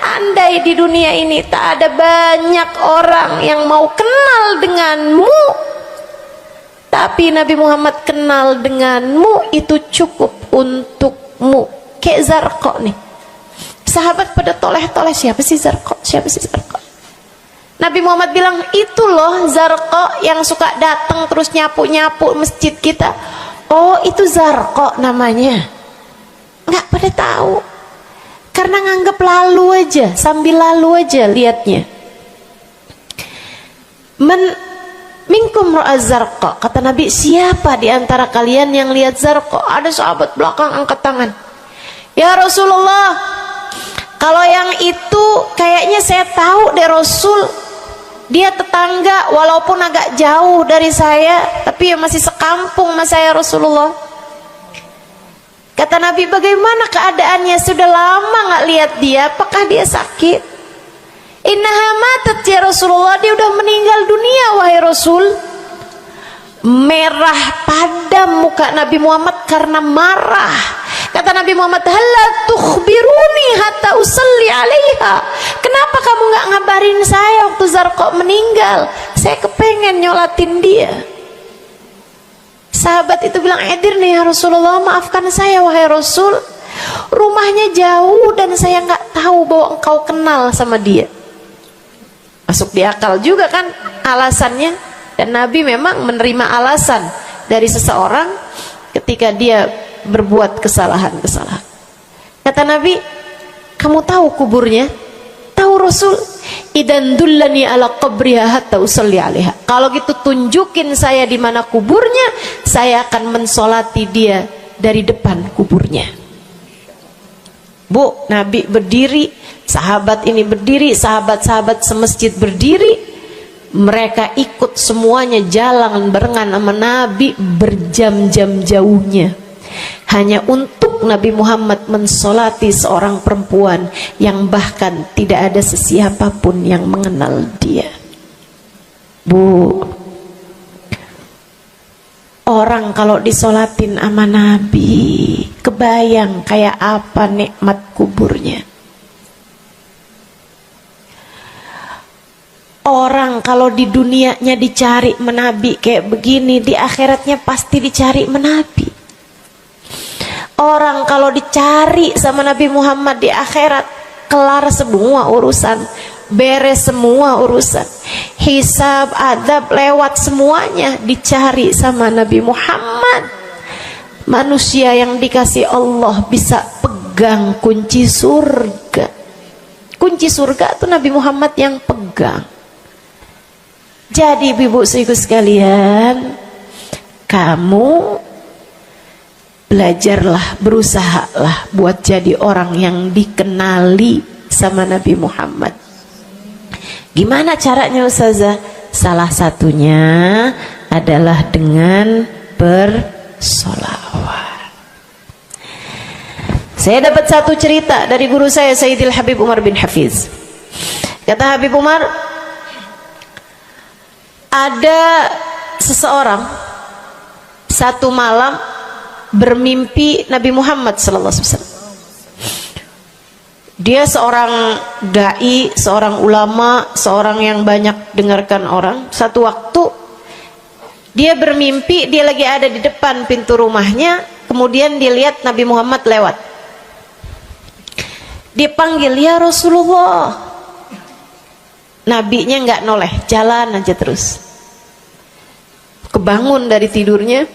andai di dunia ini tak ada banyak orang yang mau kenal denganmu, tapi Nabi Muhammad kenal denganmu, itu cukup untukmu. Kayak Zarqa nih, sahabat pada toleh-toleh, siapa sih Zarqa? Siapa sih Zarqa? Nabi Muhammad bilang, itu loh Zarqa yang suka datang terus nyapu-nyapu masjid kita. Oh, itu Zarqa namanya. Nggak pada tahu. Karena nganggap lalu aja, sambil lalu aja liatnya. Minkum ra'a Zarqa. Kata Nabi, siapa di antara kalian yang lihat Zarqa? Ada sahabat belakang angkat tangan. Ya Rasulullah, kalau yang itu kayaknya saya tahu deh Rasul. Dia tetangga walaupun agak jauh dari saya, tapi ya masih sekampung sama saya Rasulullah. Kata Nabi, bagaimana keadaannya? Sudah lama nggak lihat dia, apakah dia sakit? Innaha matat ya Rasulullah, dia udah meninggal dunia wahai Rasul. Merah padam muka Nabi Muhammad karena marah. Kata Nabi Muhammad, halla tukhbiruni hatta usalli alaiha. Kenapa kamu nggak ngabarin saya waktu Zarqa meninggal? Saya kepengen nyolatin dia. Sahabat itu bilang, edir nih ya Rasulullah, maafkan saya wahai Rasul. Rumahnya jauh dan saya nggak tahu bahwa engkau kenal sama dia. Masuk di akal juga kan alasannya. Dan Nabi memang menerima alasan dari seseorang ketika dia berbuat kesalahan-kesalahan. Kata Nabi, kamu tahu kuburnya? Tahu Rasul? Idan dullani ala qabriha hatta usalli alaiha. Kalau gitu tunjukin saya di mana kuburnya, saya akan mensolati dia dari depan kuburnya. Bu, Nabi berdiri, sahabat ini berdiri, sahabat-sahabat semasjid berdiri. Mereka ikut semuanya jalan barengan sama Nabi berjam-jam jauhnya, hanya untuk Nabi Muhammad mensolati seorang perempuan yang bahkan tidak ada sesiapa pun yang mengenal dia. Bu, orang kalau disolatin sama Nabi, kebayang kayak apa nikmat kuburnya. Orang kalau di dunianya dicari menabi kayak begini, di akhiratnya pasti dicari menabi. Orang kalau dicari sama Nabi Muhammad di akhirat, kelar semua urusan, beres semua urusan, hisab, adab lewat semuanya, dicari sama Nabi Muhammad. Manusia yang dikasih Allah bisa pegang kunci surga. Kunci surga itu Nabi Muhammad yang pegang. Jadi ibu ibu sekalian, kamu belajarlah, berusahalah buat jadi orang yang dikenali sama Nabi Muhammad. Gimana caranya Ustazah? Salah satunya adalah dengan bersolawat. Saya dapat satu cerita dari guru saya, Sayyidil Habib Umar bin Hafiz. Kata Habib Umar, ada seseorang satu malam bermimpi Nabi Muhammad sallallahu alaihi wasallam. Dia seorang dai, seorang ulama, seorang yang banyak dengarkan orang. Satu waktu dia bermimpi, dia lagi ada di depan pintu rumahnya, kemudian dia lihat Nabi Muhammad lewat. Dia panggil, "Ya Rasulullah." Nabinya nggak noleh, jalan aja terus. Kebangun dari tidurnya,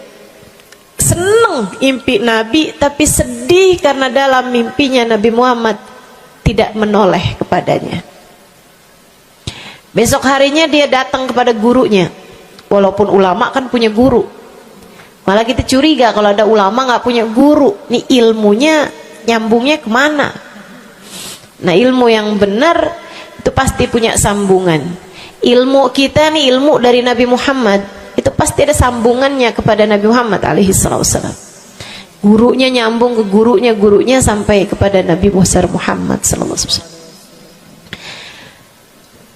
seneng impi Nabi, tapi sedih karena dalam mimpinya Nabi Muhammad tidak menoleh kepadanya. Besok harinya dia datang kepada gurunya. Walaupun ulama kan punya guru, malah kita curiga kalau ada ulama nggak punya guru. Nih ilmunya nyambungnya kemana? Nah, ilmu yang benar itu pasti punya sambungan. Ilmu kita nih, ilmu dari Nabi Muhammad, itu pasti ada sambungannya kepada Nabi Muhammad alaihi wasallam. Gurunya nyambung ke gurunya sampai kepada Nabi Muhammad sallallahu alaihi wasallam.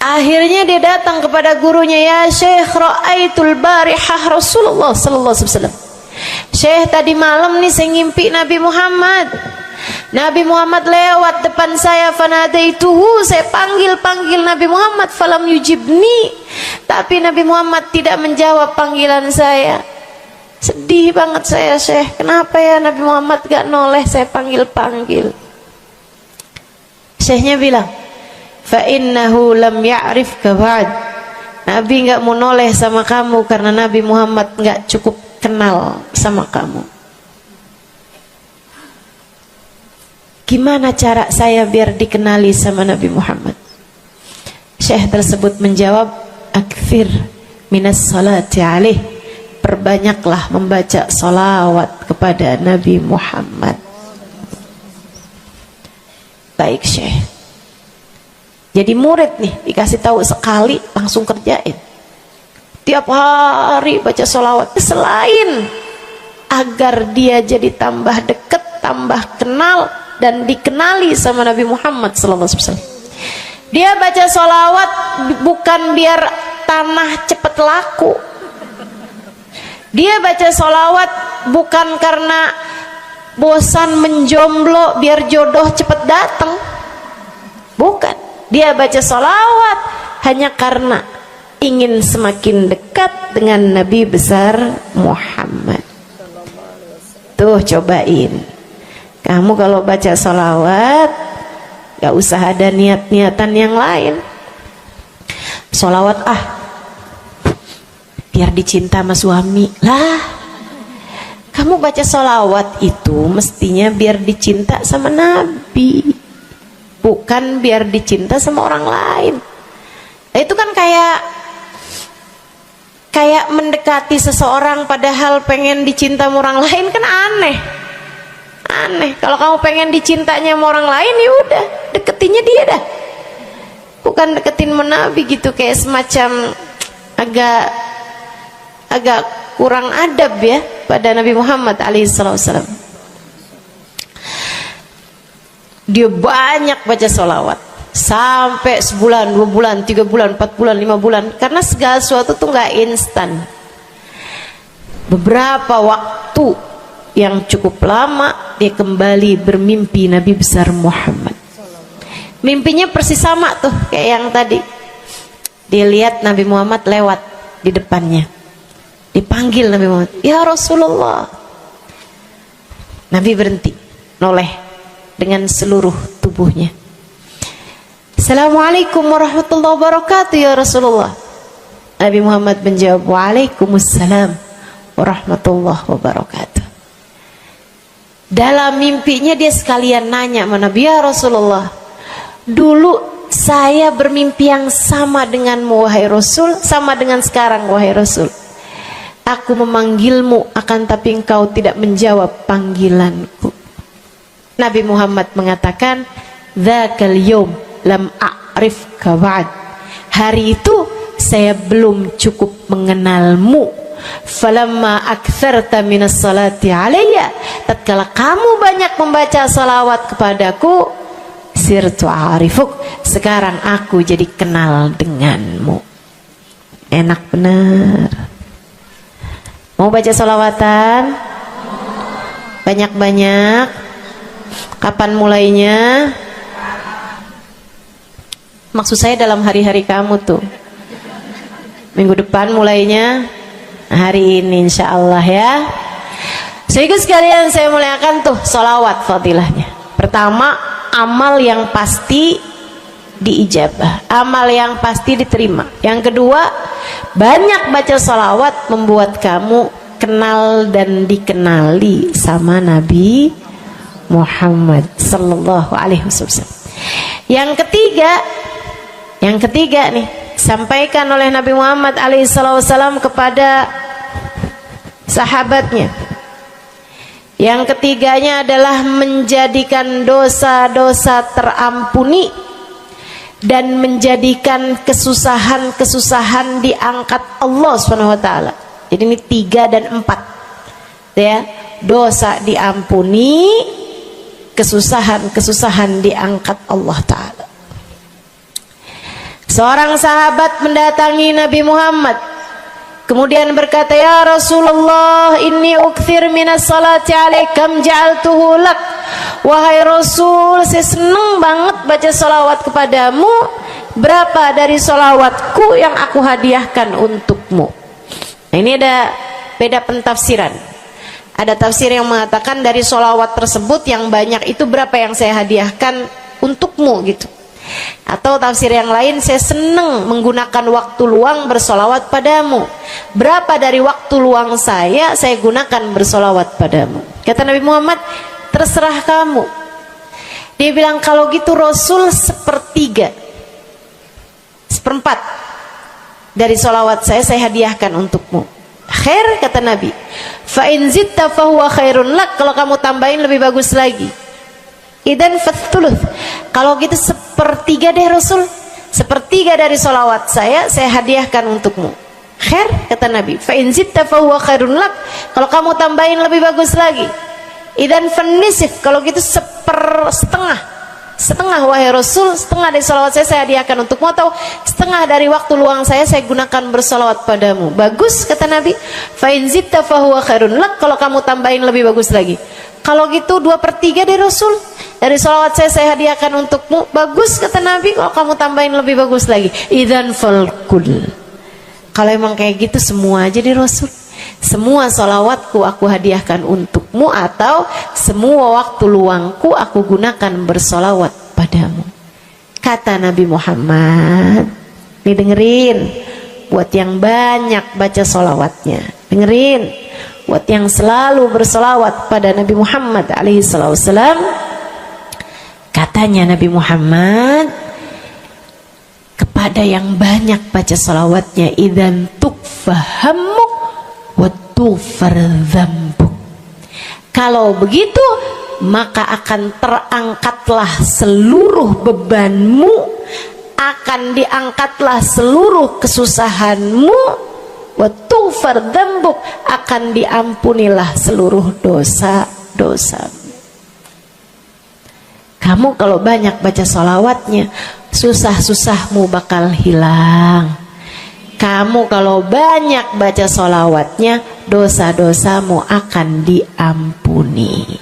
Akhirnya dia datang kepada gurunya, "Ya Syekh, ra'aitul barihah Rasulullah sallallahu alaihi wasallam." Syekh, tadi malam nih saya ngimpi Nabi Muhammad. Nabi Muhammad lewat depan saya, fanadaituhu, saya panggil Nabi Muhammad, falam yujibni, tapi Nabi Muhammad tidak menjawab panggilan saya. Sedih banget saya, Syekh. Kenapa ya Nabi Muhammad gak noleh saya panggil. Syekhnya bilang, fa innahu lam ya'rifka ba'd. Nabi gak mau noleh sama kamu karena Nabi Muhammad gak cukup kenal sama kamu. Gimana cara saya biar dikenali sama Nabi Muhammad? Syekh tersebut menjawab, akfir minas salati alaih, perbanyaklah membaca salawat kepada Nabi Muhammad. Baik Syekh. Jadi murid nih, dikasih tahu sekali langsung kerjain. Tiap hari baca salawat. Selain agar dia jadi tambah dekat, tambah kenal dan dikenali sama Nabi Muhammad sallallahu alaihi wasallam. Dia baca sholawat bukan biar tanah cepat laku. Dia baca sholawat bukan karena bosan menjomblo biar jodoh cepat datang. Bukan. Dia baca sholawat hanya karena ingin semakin dekat dengan Nabi besar Muhammad. Tuh cobain. Kamu kalau baca sholawat gak usah ada niat-niatan yang lain. Sholawat biar dicinta sama suami lah. Kamu baca sholawat itu mestinya biar dicinta sama Nabi, bukan biar dicinta sama orang lain. Nah, itu kan kayak mendekati seseorang padahal pengen dicinta sama orang lain, kan aneh. Kalau kamu pengen dicintanya sama orang lain, ya udah deketinnya dia dah, bukan deketin Nabi gitu, kayak semacam agak kurang adab ya pada Nabi Muhammad alaihissalam. Dia banyak baca sholawat sampai sebulan, 2 bulan, 3 bulan, 4 bulan, 5 bulan, karena segala sesuatu tuh nggak instan. Beberapa waktu yang cukup lama dia kembali bermimpi Nabi besar Muhammad. Mimpinya persis sama tuh kayak yang tadi. Dia lihat Nabi Muhammad lewat di depannya. Dipanggil Nabi Muhammad, "Ya Rasulullah." Nabi berhenti, noleh dengan seluruh tubuhnya. "Assalamualaikum warahmatullahi wabarakatuh ya Rasulullah." Nabi Muhammad menjawab, "Waalaikumsalam warahmatullahi wabarakatuh." Dalam mimpinya dia sekalian nanya sama Nabi, "Ya Rasulullah, dulu saya bermimpi yang sama denganmu wahai Rasul, sama dengan sekarang wahai Rasul. Aku memanggilmu akan tapi engkau tidak menjawab panggilanku." Nabi Muhammad mengatakan, "Dzakal yaum lam a'rifka ba'd." Hari itu saya belum cukup mengenalmu. Falamma aktsarta minas salati alayya, tatkala kamu banyak membaca salawat kepadaku, sirtu arifuk, sekarang aku jadi kenal denganmu. Enak benar. Mau baca salawatan? Banyak-banyak. Kapan mulainya? Maksud saya dalam hari-hari kamu tuh. Minggu depan mulainya, hari ini insya Allah ya. Sehingga sekalian saya muliakan tuh salawat fadilahnya. Pertama, amal yang pasti diijabah, amal yang pasti diterima. Yang kedua, banyak baca salawat membuat kamu kenal dan dikenali sama Nabi Muhammad sallallahu alaihi wasallam. Yang ketiga nih, sampaikan oleh Nabi Muhammad alaihi wasallam kepada sahabatnya. Yang ketiganya adalah menjadikan dosa-dosa terampuni dan menjadikan kesusahan-kesusahan diangkat Allah SWT. Jadi ini 3 dan 4 ya. Dosa diampuni, kesusahan-kesusahan diangkat Allah Ta'ala. Seorang sahabat mendatangi Nabi Muhammad, kemudian berkata, "Ya Rasulullah, inni ukthir minas salati alaikam ja'altuhu lak." Wahai Rasul, saya senang banget baca salawat kepadamu. Berapa dari salawatku yang aku hadiahkan untukmu? Nah, ini ada beda pentafsiran. Ada tafsir yang mengatakan dari salawat tersebut yang banyak itu berapa yang saya hadiahkan untukmu gitu. Atau tafsir yang lain, saya senang menggunakan waktu luang bersolawat padamu. Berapa dari waktu luang saya gunakan bersolawat padamu? Kata Nabi Muhammad, terserah kamu. Dia bilang, kalau gitu Rasul 1/3, 1/4 dari solawat saya hadiahkan untukmu. Khair, kata Nabi. Fa in zitta fahuwa khairun lak. Kalau kamu tambahin lebih bagus lagi. Idan fathuluth. Kalau gitu 1/3 deh Rasul. 1/3 dari solawat saya hadiahkan untukmu. Khair, kata Nabi. Fa in zitta fahuwa khairun lak. Kalau kamu tambahin lebih bagus lagi. Idan fanisif. Kalau gitu 1/2. Setengah wahai Rasul, setengah dari salawat saya hadiahkan untukmu, atau setengah dari waktu luang saya gunakan bersalawat padamu. Bagus, kata Nabi. Fa in zitta fahuwa khairun lak. Kalau kamu tambahin lebih bagus lagi. Kalau gitu 2/3 dari Rasul, dari salawat saya hadiahkan untukmu. Bagus, kata Nabi. Kalau kamu tambahin lebih bagus lagi. Idzan falkul. Kalau emang kayak gitu semua aja di Rasul. Semua salawatku aku hadiahkan untukmu, atau semua waktu luangku aku gunakan bersolawat padamu. Kata Nabi Muhammad, nih dengerin, buat yang banyak baca solawatnya, dengerin, buat yang selalu bersolawat pada Nabi Muhammad alaihissalam. Katanya Nabi Muhammad kepada yang banyak baca solawatnya, idzan tukfahamu watufar dzambuk. Kalau begitu, maka akan terangkatlah seluruh bebanmu, akan diangkatlah seluruh kesusahanmu, watufar dzambuk, akan diampunilah seluruh dosa-dosamu. Kamu kalau banyak baca sholawatnya, susah-susahmu bakal hilang. Kamu kalau banyak baca sholawatnya, dosa-dosamu akan diampuni.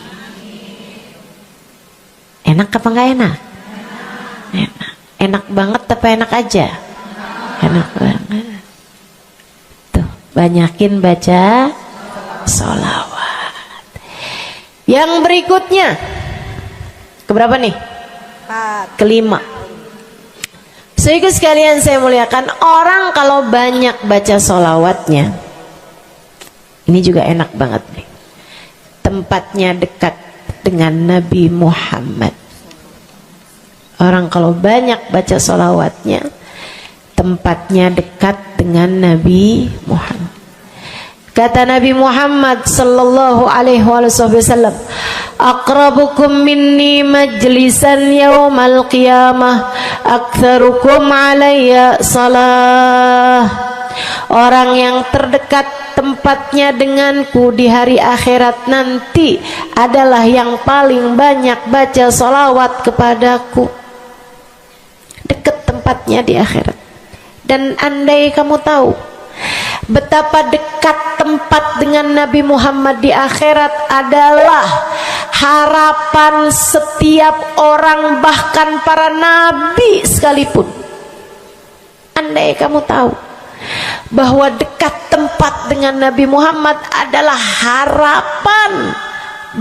Enak apa enggak enak? Enak. Enak banget apa enak aja? Enak banget. Tuh, banyakin baca sholawat. Yang berikutnya, keberapa nih? Kelima. Sehingga sekalian saya muliakan, orang kalau banyak baca sholawatnya, ini juga enak banget nih. Tempatnya dekat dengan Nabi Muhammad. Orang kalau banyak baca sholawatnya, tempatnya dekat dengan Nabi Muhammad. Kata Nabi Muhammad sallallahu alaihi wasallam, aqrabukum minni majlisan yaumal qiyamah aktsarukum alayya salah. Orang yang terdekat tempatnya denganku di hari akhirat nanti adalah yang paling banyak baca salawat kepadaku. Dekat tempatnya di akhirat. Dan andai kamu tahu betapa dekat tempat dengan Nabi Muhammad di akhirat adalah harapan setiap orang, bahkan para nabi sekalipun. Andai kamu tahu bahwa dekat tempat dengan Nabi Muhammad adalah harapan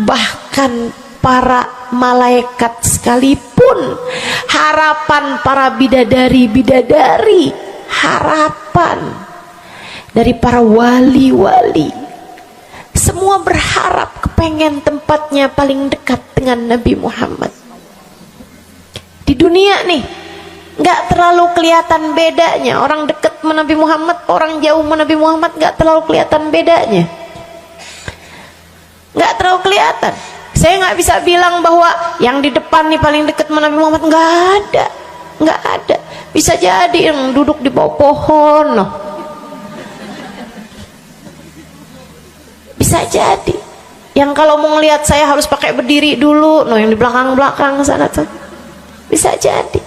bahkan para malaikat sekalipun, harapan para bidadari-bidadari, harapan dari para wali-wali, semua berharap kepengen tempatnya paling dekat dengan Nabi Muhammad. Di dunia nih nggak terlalu kelihatan bedanya, orang dekat sama Nabi Muhammad, orang jauh sama Nabi Muhammad nggak terlalu kelihatan bedanya, nggak terlalu kelihatan. Saya nggak bisa bilang bahwa yang di depan nih paling dekat sama Nabi Muhammad, nggak ada, nggak ada. Bisa jadi yang duduk di bawah pohon, loh. Bisa jadi yang kalau mau ngelihat saya harus pakai berdiri dulu, no, yang di belakang sana tuh. Bisa jadi.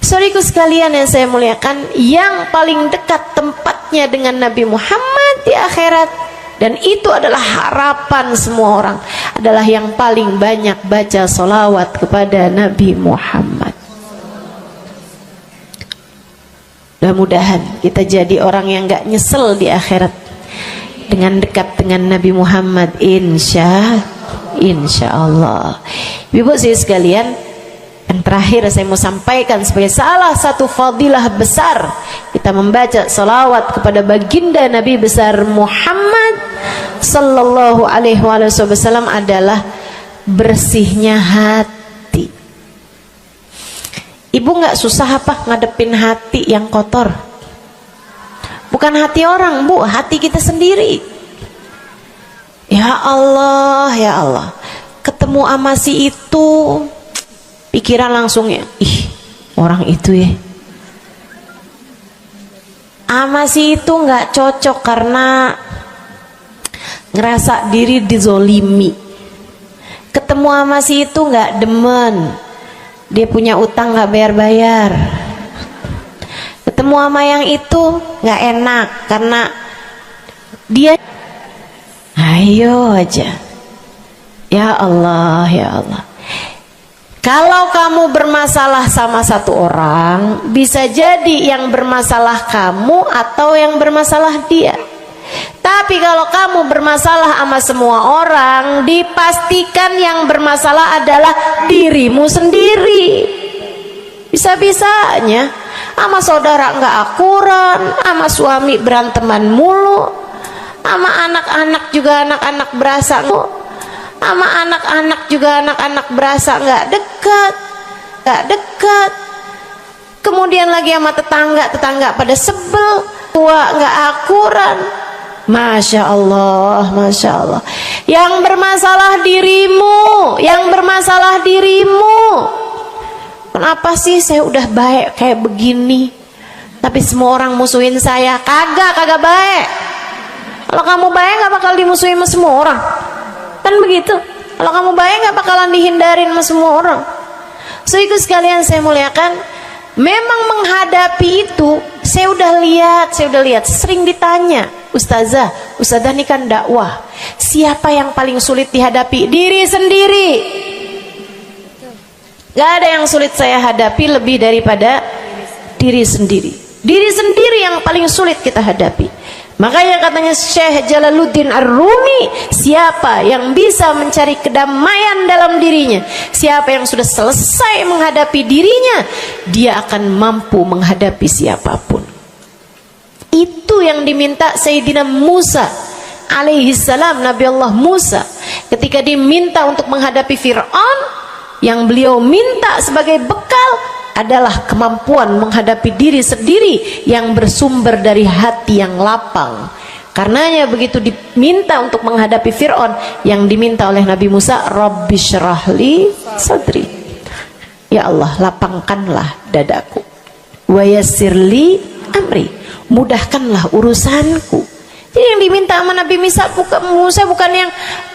Saudaraku sekalian yang saya muliakan, yang paling dekat tempatnya dengan Nabi Muhammad di akhirat, dan itu adalah harapan semua orang, adalah yang paling banyak baca sholawat kepada Nabi Muhammad. Mudah-mudahan kita jadi orang yang gak nyesel di akhirat dengan dekat dengan Nabi Muhammad, insya Allah. Ibu saya sekalian, yang terakhir saya mau sampaikan sebagai salah satu fadilah besar kita membaca salawat kepada baginda Nabi besar Muhammad sallallahu alaihi wasallam adalah bersihnya hati. Ibu nggak susah apa ngadepin hati yang kotor? Bukan hati orang, Bu, hati kita sendiri. Ya Allah, ya Allah. Ketemu sama si itu, pikiran langsungnya, ih, orang itu ya. Sama si itu nggak cocok karena ngerasa diri dizolimi. Ketemu sama si itu nggak demen, dia punya utang nggak bayar-bayar. Ketemu sama yang itu nggak enak karena dia, ayo aja. Ya Allah, ya Allah. Kalau kamu bermasalah sama satu orang, bisa jadi yang bermasalah kamu atau yang bermasalah dia. Tapi kalau kamu bermasalah sama semua orang, dipastikan yang bermasalah adalah dirimu sendiri. Bisa-bisanya sama saudara nggak akuran, sama suami beranteman mulu, sama anak-anak juga anak-anak berasa, sama anak-anak juga anak-anak berasa nggak dekat. Kemudian lagi sama tetangga pada sebel, tua nggak akuran. Masya Allah, Masya Allah. Yang bermasalah dirimu, yang bermasalah dirimu. Kenapa sih saya udah baik kayak begini, tapi semua orang musuhin saya? Kagak baik. Kalau kamu baik nggak bakal dimusuhin sama semua orang, kan begitu. Kalau kamu baik nggak bakalan dihindarin sama semua orang. So itu sekalian saya muliakan, memang menghadapi itu saya udah lihat, sering ditanya, Ustazah ini kan dakwah, siapa yang paling sulit dihadapi? Diri sendiri. Gak ada yang sulit saya hadapi lebih daripada diri sendiri. Diri sendiri yang paling sulit kita hadapi. Makanya katanya Syekh Jalaluddin Ar-Rumi, siapa yang bisa mencari kedamaian dalam dirinya, siapa yang sudah selesai menghadapi dirinya, dia akan mampu menghadapi siapapun. Itu yang diminta Sayyidina Musa alaihi salam, Nabi Allah Musa, ketika diminta untuk menghadapi Fir'aun, yang beliau minta sebagai bekal adalah kemampuan menghadapi diri sendiri yang bersumber dari hati yang lapang. Karenanya begitu diminta untuk menghadapi Fir'aun, yang diminta oleh Nabi Musa, Rabbi syrahli sadri, ya Allah lapangkanlah dadaku, wa yassirli amri, mudahkanlah urusanku. Jadi yang diminta sama Nabi Musa bukan yang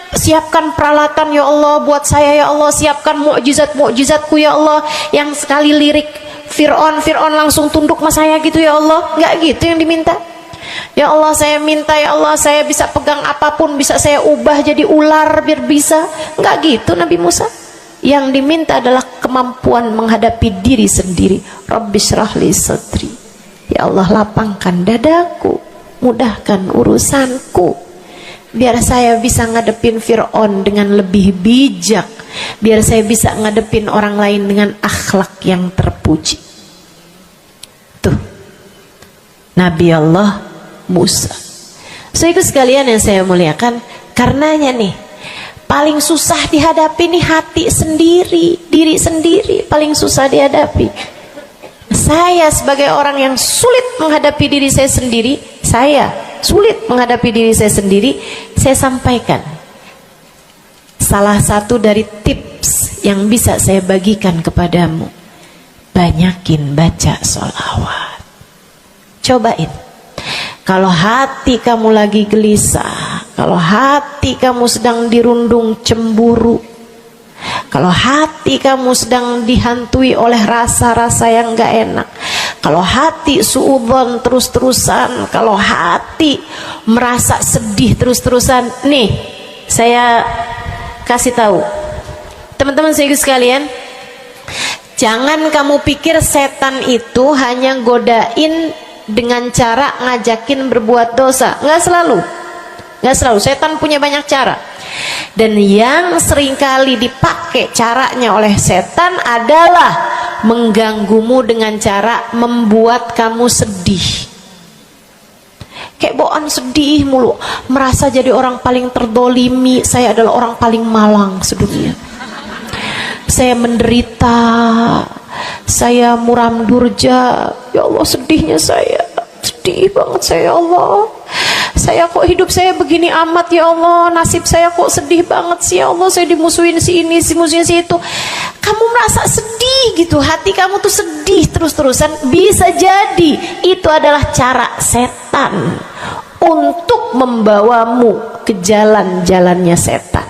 siapkan peralatan ya Allah buat saya, ya Allah siapkan mukjizat-mukjizatku ya Allah, yang sekali lirik Fir'aun langsung tunduk sama saya gitu ya Allah. Enggak gitu yang diminta. Ya Allah saya minta, ya Allah saya bisa pegang apapun, bisa saya ubah jadi ular biar bisa. Enggak gitu Nabi Musa. Yang diminta adalah kemampuan menghadapi diri sendiri. Rabbi syrahli sadri, ya Allah lapangkan dadaku, mudahkan urusanku, biar saya bisa ngadepin Fir'aun dengan lebih bijak, biar saya bisa ngadepin orang lain dengan akhlak yang terpuji. Tuh Nabi Allah Musa. So itu sekalian yang saya muliakan, karenanya nih paling susah dihadapi nih hati sendiri, diri sendiri paling susah dihadapi. Saya sebagai orang yang sulit menghadapi diri saya sendiri, saya sampaikan salah satu dari tips yang bisa saya bagikan kepadamu. Banyakin baca sholawat. Cobain. Kalau hati kamu lagi gelisah, kalau hati kamu sedang dirundung cemburu, kalau hati kamu sedang dihantui oleh rasa-rasa yang gak enak, kalau hati suudzon terus-terusan, kalau hati merasa sedih terus-terusan, nih saya kasih tahu teman-teman sekalian, jangan kamu pikir setan itu hanya godain dengan cara ngajakin berbuat dosa. Nggak selalu. Setan punya banyak cara. Dan yang seringkali dipakai caranya oleh setan adalah mengganggumu dengan cara membuat kamu sedih. Kayak bawaan sedih mulu, merasa jadi orang paling terdolimi. Saya adalah orang paling malang sedunia. Saya menderita, saya muram durja, ya Allah sedihnya saya, sedih banget saya ya Allah. Saya kok hidup saya begini amat ya Allah, nasib saya kok sedih banget sih ya Allah, saya dimusuhin si ini, si musuhin si itu. Kamu merasa sedih gitu, hati kamu tuh sedih terus-terusan, bisa jadi itu adalah cara setan untuk membawamu ke jalan-jalannya setan.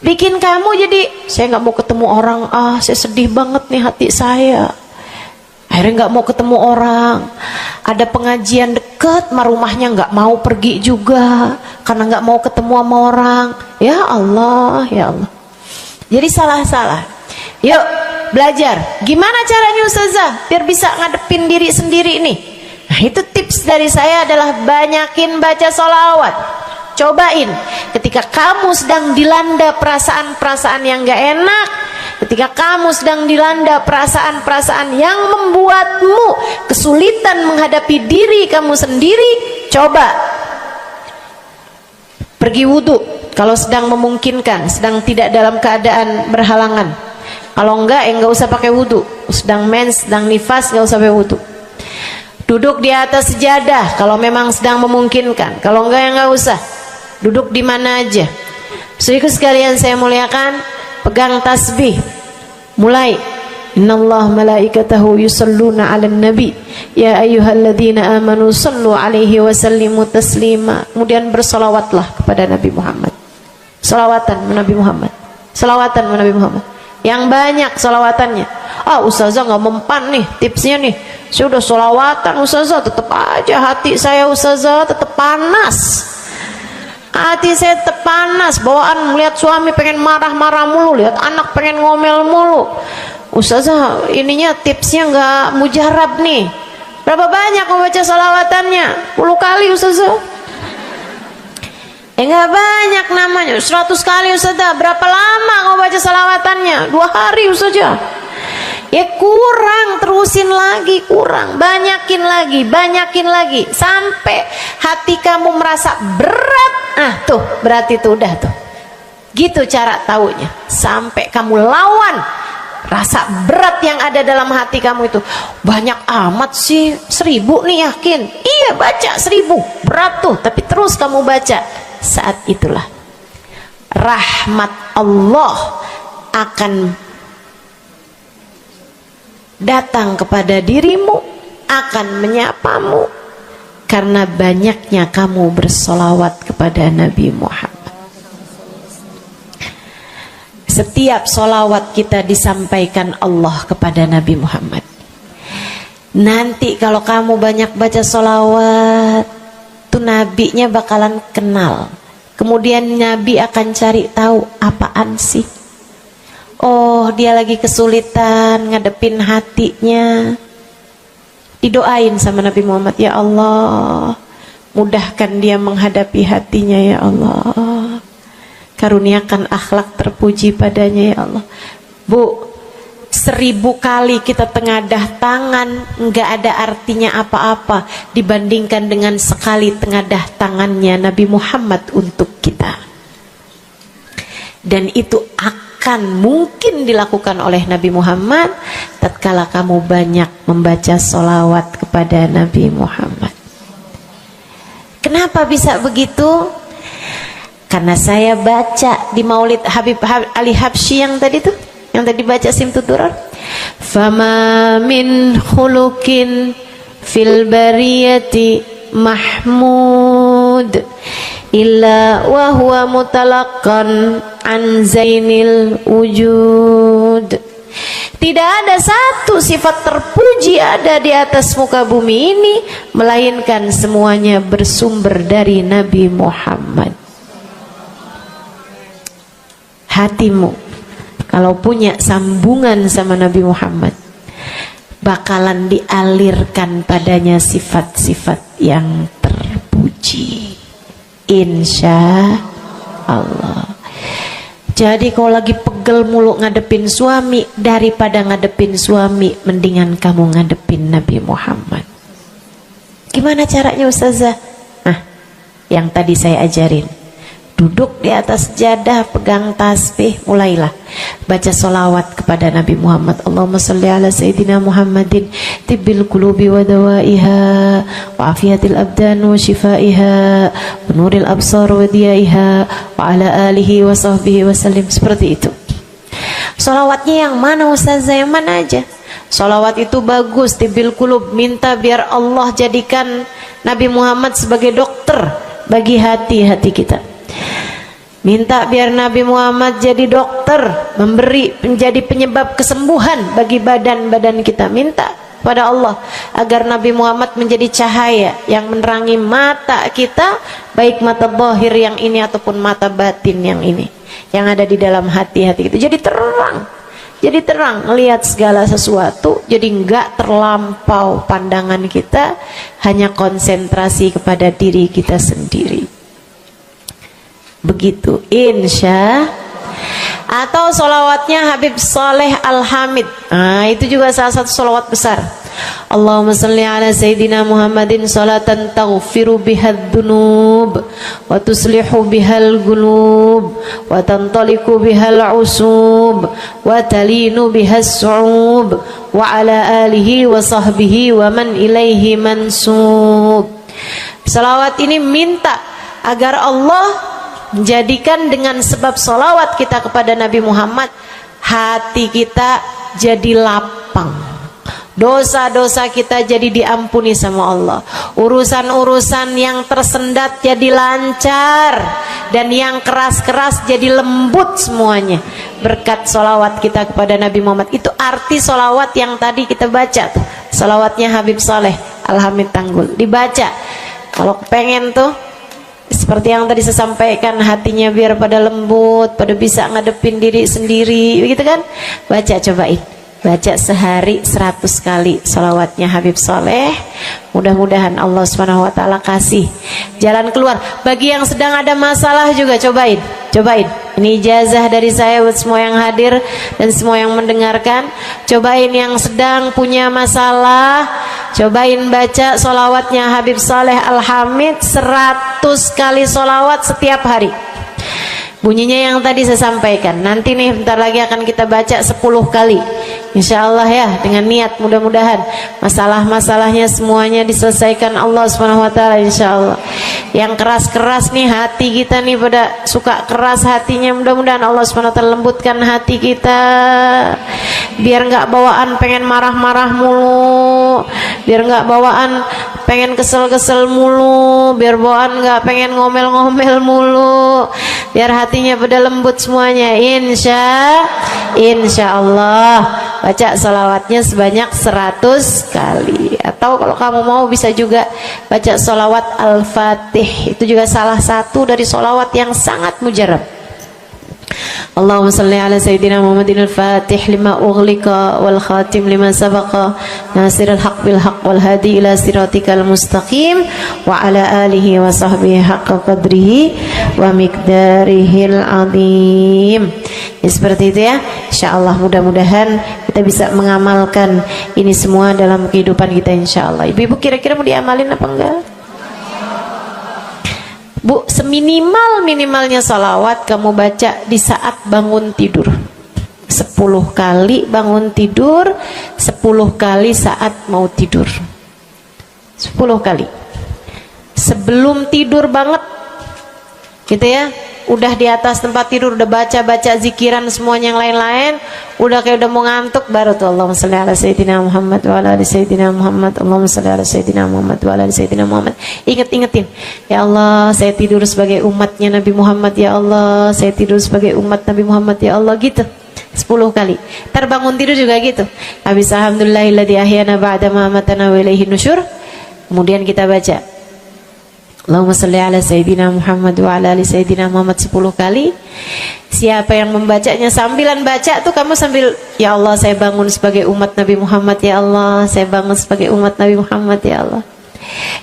Bikin kamu jadi, saya nggak mau ketemu orang, saya sedih banget nih hati saya. Akhirnya nggak mau ketemu orang. Ada pengajian deket, rumahnya nggak mau pergi juga karena nggak mau ketemu sama orang. Ya Allah, ya Allah. Jadi salah-salah. Yuk belajar. Gimana caranya Ustazah biar bisa ngadepin diri sendiri nih? Nah itu tips dari saya adalah banyakin baca sholawat. Cobain ketika kamu sedang dilanda perasaan-perasaan yang gak enak, ketika kamu sedang dilanda perasaan-perasaan yang membuatmu kesulitan menghadapi diri kamu sendiri, coba pergi wudhu kalau sedang memungkinkan, sedang tidak dalam keadaan berhalangan. Kalau enggak enggak usah pakai wudhu, sedang mens, sedang nifas enggak usah pakai wudhu. Duduk di atas sejadah kalau memang sedang memungkinkan, kalau enggak ya enggak usah. Duduk di mana aja. Saudaraku sekalian saya muliakan, pegang tasbih. Mulai. Innallaha malaikatahu yusalluna 'alan nabi ya ayyuhalladzina amanu sallu 'alaihi wa sallimu taslima. Kemudian bersolawatlah kepada Nabi Muhammad. Selawatan Nabi Muhammad. Selawatan Nabi Muhammad. Yang banyak selawatannya. Ustazah nggak mempan nih tipsnya nih. Saya udah selawatan Ustazah, tetap aja hati saya Ustazah tetap panas. Hati saya tetap panas, bawaan melihat suami pengen marah-marah mulu, lihat anak pengen ngomel mulu. Ustazah ininya tipsnya nggak mujarab nih. Berapa banyak membaca salawatannya? 10 kali Ustazah. Nggak banyak namanya, 100 kali Ustazah. Berapa lama kau baca salawatannya? 2 hari Ustazah. Ya kurang, terusin lagi, kurang, banyakin lagi sampai hati kamu merasa berat. Tuh berarti itu udah tuh. Gitu cara taunya. Sampai kamu lawan rasa berat yang ada dalam hati kamu itu. Banyak amat sih, 1000 nih yakin. Iya baca 1000, berat tuh, tapi terus kamu baca. Saat itulah rahmat Allah akan datang kepada dirimu, akan menyapamu karena banyaknya kamu bersolawat kepada Nabi Muhammad. Setiap solawat kita disampaikan Allah kepada Nabi Muhammad. Nanti kalau kamu banyak baca solawat, tuh nabinya bakalan kenal. Kemudian Nabi akan cari tahu apaan sih. Oh, dia lagi kesulitan ngadepin hatinya. Didoain sama Nabi Muhammad, ya Allah, mudahkan dia menghadapi hatinya ya Allah. Karuniakan akhlak terpuji padanya ya Allah. Bu, 1000 kali kita tengadah tangan nggak ada artinya apa-apa dibandingkan dengan sekali tengadah tangannya Nabi Muhammad untuk kita. Dan itu akan mungkin dilakukan oleh Nabi Muhammad tatkala kamu banyak membaca sholawat kepada Nabi Muhammad. Kenapa bisa begitu? Karena saya baca di Maulid Habib Ali Habsyi yang tadi tuh, yang tadi baca Simtud Durar. Fama min khuluqin fil bariyati mahmud illa wa huwa mutalaqqan an zainil wujud. Tidak ada satu sifat terpuji ada di atas muka bumi ini melainkan semuanya bersumber dari Nabi Muhammad. Hatimu kalau punya sambungan sama Nabi Muhammad, bakalan dialirkan padanya sifat-sifat yang terpuji, insya Allah. Jadi kalau lagi pegel mulu ngadepin suami, daripada ngadepin suami, mendingan kamu ngadepin Nabi Muhammad. Gimana caranya Ustazah? Yang tadi saya ajarin. Duduk di atas jadah, pegang tasbih, mulailah baca solawat kepada Nabi Muhammad. Allahumma salli ala Sayyidina Muhammadin tibbil qulubi wa dawaiha wa afiyatil abdan wa shifaiha wa nuril absar wa diyaiha wa ala alihi wa sahbihi wa sallim. Seperti itu. Solawatnya yang mana Ustazah? Yang mana aja? Solawat itu bagus, tibbil qulub, minta biar Allah jadikan Nabi Muhammad sebagai dokter bagi hati-hati kita. Minta biar Nabi Muhammad jadi dokter, menjadi penyebab kesembuhan bagi badan-badan kita. Minta pada Allah agar Nabi Muhammad menjadi cahaya yang menerangi mata kita, baik mata zahir yang ini ataupun mata batin yang ini, yang ada di dalam hati-hati kita. Jadi terang melihat segala sesuatu, jadi enggak terlampau pandangan kita, hanya konsentrasi kepada diri kita sendiri. Begitu, insya. Atau solawatnya Habib Saleh Al-Hamid, itu juga salah satu solawat besar. Allahumma salli ala Sayyidina Muhammadin salatan taghfiru bihad dunub wa tuslihu bihal gulub wa tantaliku bihal usub wa talinu bihas su'ub wa ala alihi wa sahbihi wa man ilaihi mansub. Salawat ini minta agar Allah menjadikan dengan sebab solawat kita kepada Nabi Muhammad, hati kita jadi lapang, dosa-dosa kita jadi diampuni sama Allah, urusan-urusan yang tersendat jadi lancar, dan yang keras-keras jadi lembut semuanya berkat solawat kita kepada Nabi Muhammad. Itu arti solawat yang tadi kita baca tuh, solawatnya Habib Saleh Al-Hamid Tanggul. Dibaca kalau pengen tuh, seperti yang tadi saya sampaikan, hatinya biar pada lembut, pada bisa ngadepin diri sendiri, begitu kan? Baca, cobain. baca sehari 100 kali salawatnya Habib Soleh. Mudah-mudahan Allah Subhanahu wa taala kasih jalan keluar. Bagi yang sedang ada masalah juga cobain. Ini ijazah dari saya buat semua yang hadir dan semua yang mendengarkan. Cobain yang sedang punya masalah, cobain baca sholawatnya Habib Saleh Al-Hamid 100 kali sholawat setiap hari. Bunyinya yang tadi saya sampaikan. Nanti nih bentar lagi akan kita baca 10 kali. Insya Allah ya, dengan niat mudah-mudahan masalah-masalahnya semuanya diselesaikan Allah Subhanahu wa taala insya Allah. Yang keras-keras nih hati kita nih, pada suka keras hatinya, mudah-mudahan Allah Subhanahu wa taala lembutkan hati kita. Biar nggak bawaan pengen marah-marah mulu, biar nggak bawaan pengen kesel-kesel mulu, biar bawaan nggak pengen ngomel-ngomel mulu, biar hatinya pada lembut semuanya. Insya Allah baca salawatnya sebanyak 100 kali. Atau kalau kamu mau bisa juga baca salawat Al-Fatih. Itu juga salah satu dari salawat yang sangat mujarab. Allahumma salli ala Sayyidina Muhammadin al-Fatih lima ughliqa wal khatim lima sabaqa nasirul haq bil haq wal hadi ila siratikal mustaqim wa ala alihi wa sahbihi haqqa qadrihi wa miqdarihil azim. Ya, seperti itu ya. Insyaallah mudah-mudahan kita bisa mengamalkan ini semua dalam kehidupan kita insyaallah. Ibu-ibu kira-kira mau diamalin apa enggak? Bu, seminimal-minimalnya salawat kamu baca di saat bangun tidur 10 kali bangun tidur, 10 kali saat mau tidur, 10 kali sebelum tidur banget gitu ya. Udah di atas tempat tidur, udah baca-baca zikiran semuanya yang lain-lain, udah kayak udah mau ngantuk, baru tuh Allahumma shalli ala Sayyidina Muhammad wa ala ali Sayyidina Muhammad, Allahumma shalli ala Sayyidina Muhammad wa ala ali Sayyidina Muhammad. Ingetin, ya Allah saya tidur sebagai umatnya Nabi Muhammad, ya Allah saya tidur sebagai umat Nabi Muhammad, ya Allah, gitu 10 kali. Terbangun tidur juga gitu. Habis alhamdulillahilladzi ahyana ba'da ma amatana wa ilaihi nusyur. Kemudian kita baca Allahumma salli ala Sayyidina Muhammad wa ala ali Sayyidina Muhammad 10 kali. Siapa yang membacanya sambilan baca tuh kamu sambil, ya Allah saya bangun sebagai umat Nabi Muhammad, ya Allah saya bangun sebagai umat Nabi Muhammad, ya Allah.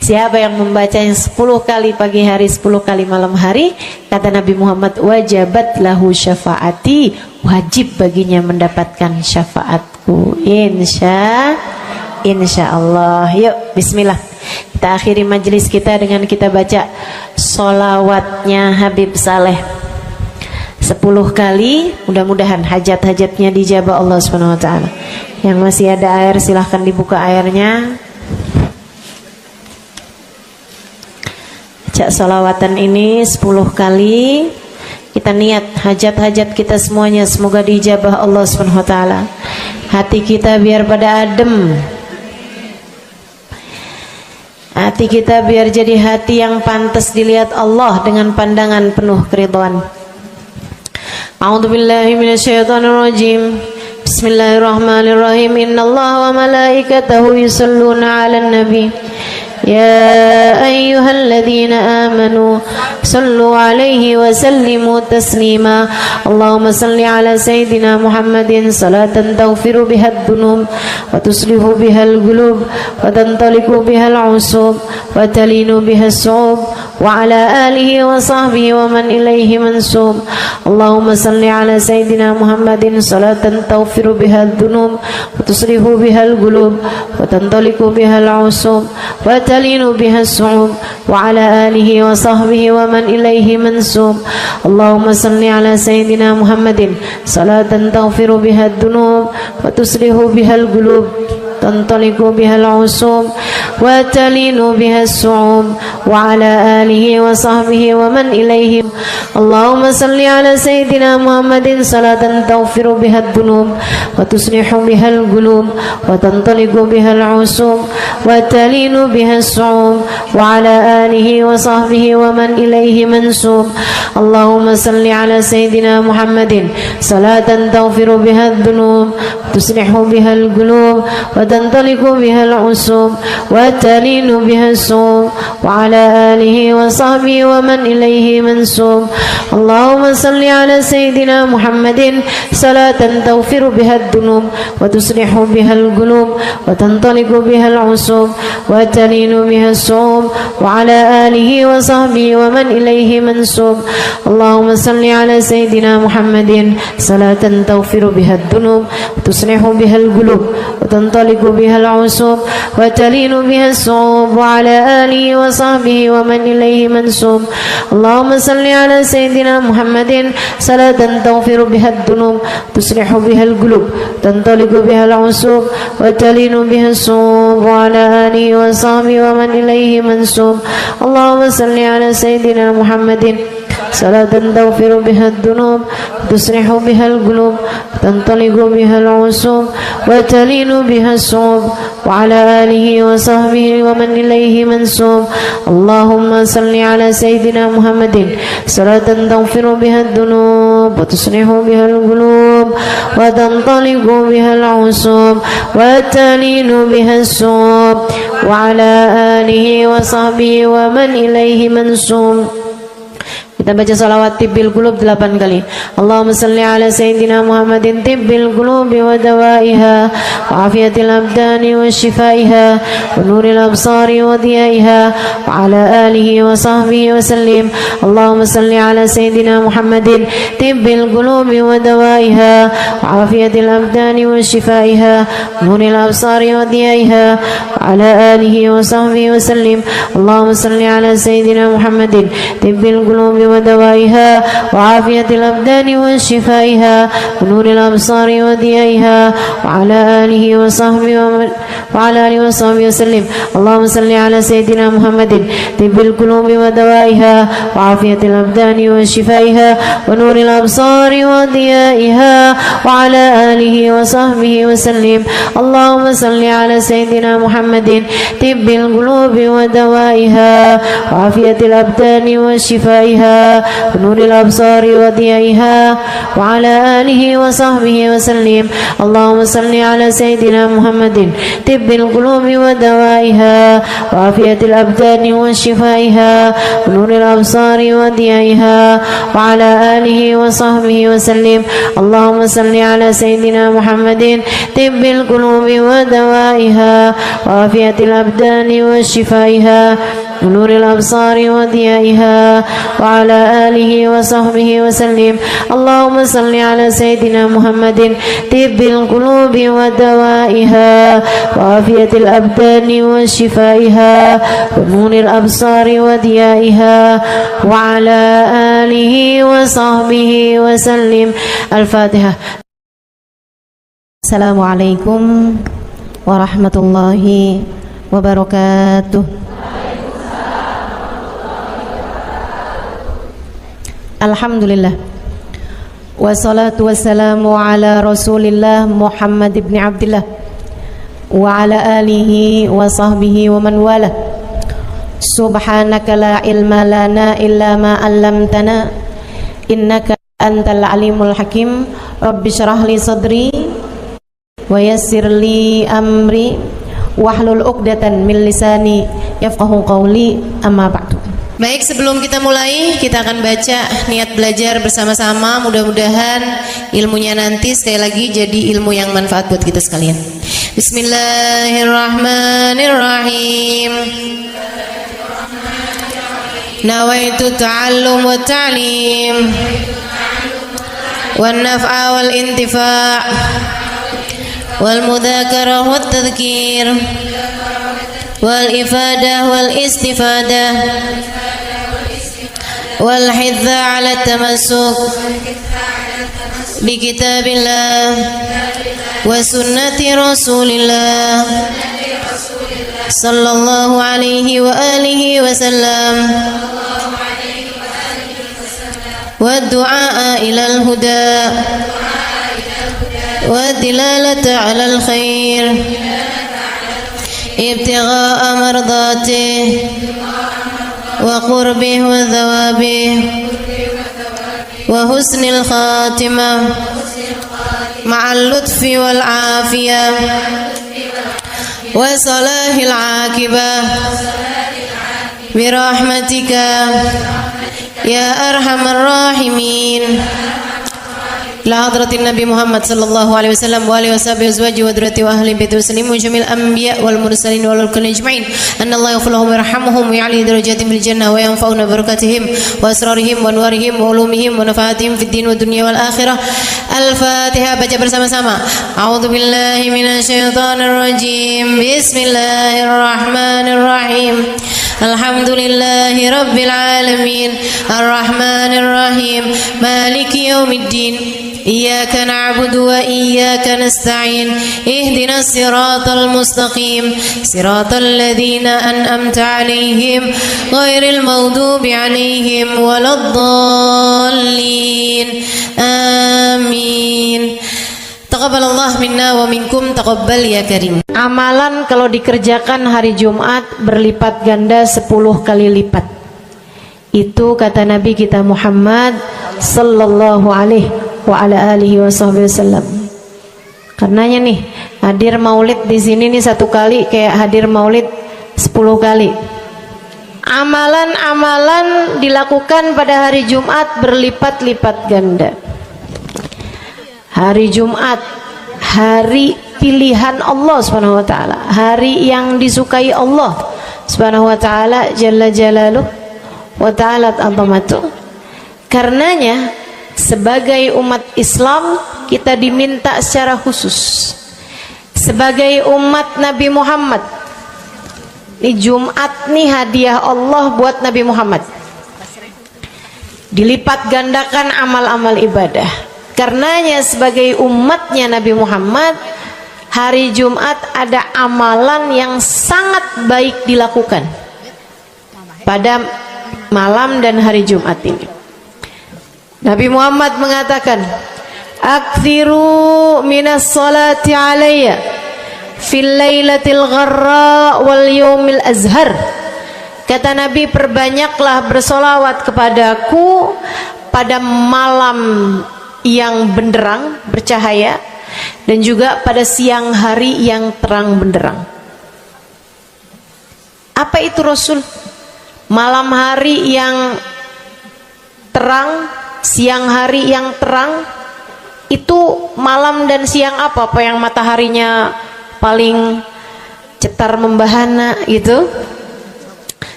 Siapa yang membacanya 10 kali pagi hari, 10 kali malam hari, kata Nabi Muhammad, wajabat lahu syafaati, wajib baginya mendapatkan syafaatku. Insya Allah. Yuk bismillah, kita akhiri majelis kita dengan kita baca sholawatnya Habib Saleh 10 kali. Mudah-mudahan hajat-hajatnya dijabah Allah Subhanahu wa taala. Yang masih ada air silahkan dibuka airnya. Baca sholawatan ini 10 kali. Kita niat hajat-hajat kita semuanya semoga dijabah Allah Subhanahu wa taala. Hati kita biar pada adem, hati kita biar jadi hati yang pantas dilihat Allah dengan pandangan penuh keridhaan. A'udzubillahi minasyaitonirrajim. Bismillahirrahmanirrahim. Innallaha wa malaikatahu yusholluna 'alan nabi. Ya ayyuhalladzina amanu sallu 'alaihi wa sallimu taslima. Allahumma salli 'ala sayyidina Muhammadin salatan taghfiru biha ad-dunub wa tuslihu biha al-qulub wa tantaliqu biha al-'usub wa talinu biha as-su'ub wa 'ala alihi wa sahbihi wa man ilaihi mansub. Allahumma salli 'ala sayyidina Muhammadin salatan taghfiru biha ad-dunub wa tuslihu biha al-qulub wa tantaliqu biha al-'usub wa talinu biha as-su'ub wa 'ala alihi wa sahbihi wa man ilaihi mansub. Allahumma salli 'ala sayyidina Muhammadin salatan taghfiru biha ad-dunub wa tuslihu biha al-qulub tantaliqu biha al-'usub wa talinu biha as-su'ub wa 'ala alihi wa sahbihi wa man ilaihi. Allahumma salli 'ala sayyidina Muhammadin salatan taghfiru biha ad-dunub wa tuslihu biha al-qulub wa tantaliqu biha al-'usub wa talinu biha as-su'ub wa 'ala alihi wa sahbihi wa man ilaihi mansub. Allahumma salli 'ala sayyidina Muhammadin salatan taghfiru biha ad-dunub wa tuslihu biha al-qulub wa وتنطلق بها العصوب وتلين بها الصوم وعلى آله وصحبه ومن إليه منسوب اللهم صل على سيدنا محمد صلاة تغفر بها الذنوب وتصلح بها القلوب وتنطلق بها العصوب وتلين بها الصوم وعلى آله وصحبه ومن إليه منسوب اللهم صل على سيدنا محمد صلاة تغفر بها الذنوب وتصلح بها القلوب وتنطلق بها العصوب وتلين بها الصوم وعلى آله وصحبه ومن إليه منسوب اللهم صل على سيدنا محمد صلاة تغفر بها الذنوب تصلح بها القلوب تنطلق بها العصوب وتلين بها الصوم وعلى آله وصحبه ومن إليه منسوب اللهم صل على سيدنا محمد صلاة تغفر بها الذنوب تصلح بها القلوب تنطلق بها العصوب وتلين بها الصوب وعلى آله وصحبه ومن إليه منسوب اللهم صل على سيدنا محمد صلاة تغفر بها الذنوب وتصلح بها القلوب وتنطلق بها العصوب وتلين بها الصوب وعلى آله وصحبه ومن إليه منسوب. Kita baca salawat tibbil qulub 8 kali. Allahumma salli ala sayyidina Muhammadin tibbil qulubi wa dawaiha wa afiyatil abdani wa shifaiha wa nuril absari wa diyaiha wa ala alihi wa sahbihi wa sallim. Allahumma salli ala sayyidina Muhammadin tibbil qulubi wa dawaiha wa afiyatil abdani wa shifaiha wa nuril absari wa diyaiha wa ala alihi wa sahbihi wa sallim. Allahumma salli ala sayyidina Muhammadin tibbil qulubi ودوائها وعافية الأبدان وشفائها ونور الأبصار وضيائها وعلى آله وصحبه وسلم اللهم صل على سيدنا محمد طب القلوب ودوائها وعافية الأبدان وشفائها ونور الأبصار وضيائها وعلى آله وصحبه وسلم اللهم صل على سيدنا محمد طب القلوب ودوائها وعافية الأبدان وشفائها ونور الأبصار وضيائها وعلى آله وصحبه وسلم اللهم صل على سيدنا محمد طب القلوب ودوائها وعافية الأبدان وشفائها ونور الأبصار وضيائها وعلى آله وصحبه وسلم اللهم صل على سيدنا محمد طب القلوب ودوائها وعافية الأبدان وشفائها ونور الأبصار وضيائها وعلى آله وصحبه وسلم اللهم صل على سيدنا محمد طب القلوب ودوائها وعافية الأبدان وشفائها ونور الأبصار وضيائها وعلى آله وصحبه وسلم. الفاتحة. السلام عليكم ورحمة الله وبركاته. Alhamdulillah wassalatu wassalamu ala rasulillah Muhammad ibn Abdillah wa ala alihi wa sahbihi wa man wala. Subhanaka la ilma lana illa ma 'allamtana innaka antal alimul hakim. Rabbi shrah li sadri wa yassir li amri wahlul 'uqdatan min lisani yafqahu qawli. Amma ba'du. Baik, sebelum kita mulai, kita akan baca niat belajar bersama-sama. Mudah-mudahan ilmunya nanti sekali lagi jadi ilmu yang manfaat buat kita sekalian. Bismillahirrahmanirrahim. Nawaitu ta'allum wa ta'lim wan naf'a wal intifa' wal mudzakarah wat tadhkir wal ifadah wal istifadah wal hidza ala tamassuk bi kitabillah wa sunnati rasulillah sallallahu alaihi wa alihi wa sallam wa du'a ila al huda wa dilalata ala al khair ابتغاء مرضاته وقربه وثوابه وحسن الخاتمة مع اللطف والعافية وصلاح العاقبة برحمتك يا أرحم الراحمين. لحضرة النبي محمد صلى الله عليه وسلم وآله وصحبه وأزواجه وذريته وأهل بيته وسلم وجميع الأنبياء والمرسلين والملائكة أجمعين أن الله يغفر لهم ويرحمهم ويعلي درجاتهم في الجنة وينفعنا ببركاتهم وأسرارهم وأنوارهم وعلومهم ونفعاتهم في الدين والدنيا والآخرة. الفاتحة. Baca bersama-sama. A'udzu billahi minasyaitonir rajim. Bismillahirrahmanirrahim. Alhamdulillahi rabbil alamin. Arrahmanir rahim. Maliki yaumiddin. إياك نعبد وإياك نستعين اهدنا الصراط المستقيم صراط الذين أنعمت عليهم غير المغضوب عليهم ولا الضالين آمين. Taqabbalallah minna wa minkum, taqabbal ya karim. Amalan kalau dikerjakan hari Jumat berlipat ganda 10 kali lipat. Itu kata Nabi kita Muhammad sallallahu alaihi wa ala alihi wasallam. Karenanya nih, hadir maulid di sini nih 1 kali kayak hadir maulid 10 kali. Amalan-amalan dilakukan pada hari Jumat berlipat-lipat ganda. Hari Jumat, hari pilihan Allah Subhanahu wa taala, hari yang disukai Allah Subhanahu wa taala jalla jalaluh wa ta'ala azamatu. Karenanya sebagai umat Islam kita diminta secara khusus sebagai umat Nabi Muhammad, di Jumat nih hadiah Allah buat Nabi Muhammad, dilipat gandakan amal-amal ibadah. Karenanya sebagai umatnya Nabi Muhammad, hari Jumat ada amalan yang sangat baik dilakukan pada malam dan hari Jumat ini. Nabi Muhammad mengatakan, "Aktsiru minas salati alayya fil lailatil gharra wal yaumil azhar." Kata Nabi, perbanyaklah bersolawat kepadaku pada malam yang benderang, bercahaya, dan juga pada siang hari yang terang benderang. Apa itu Rasul? Malam hari yang terang, siang hari yang terang. Itu malam dan siang apa? Apa yang mataharinya paling cetar membahana gitu?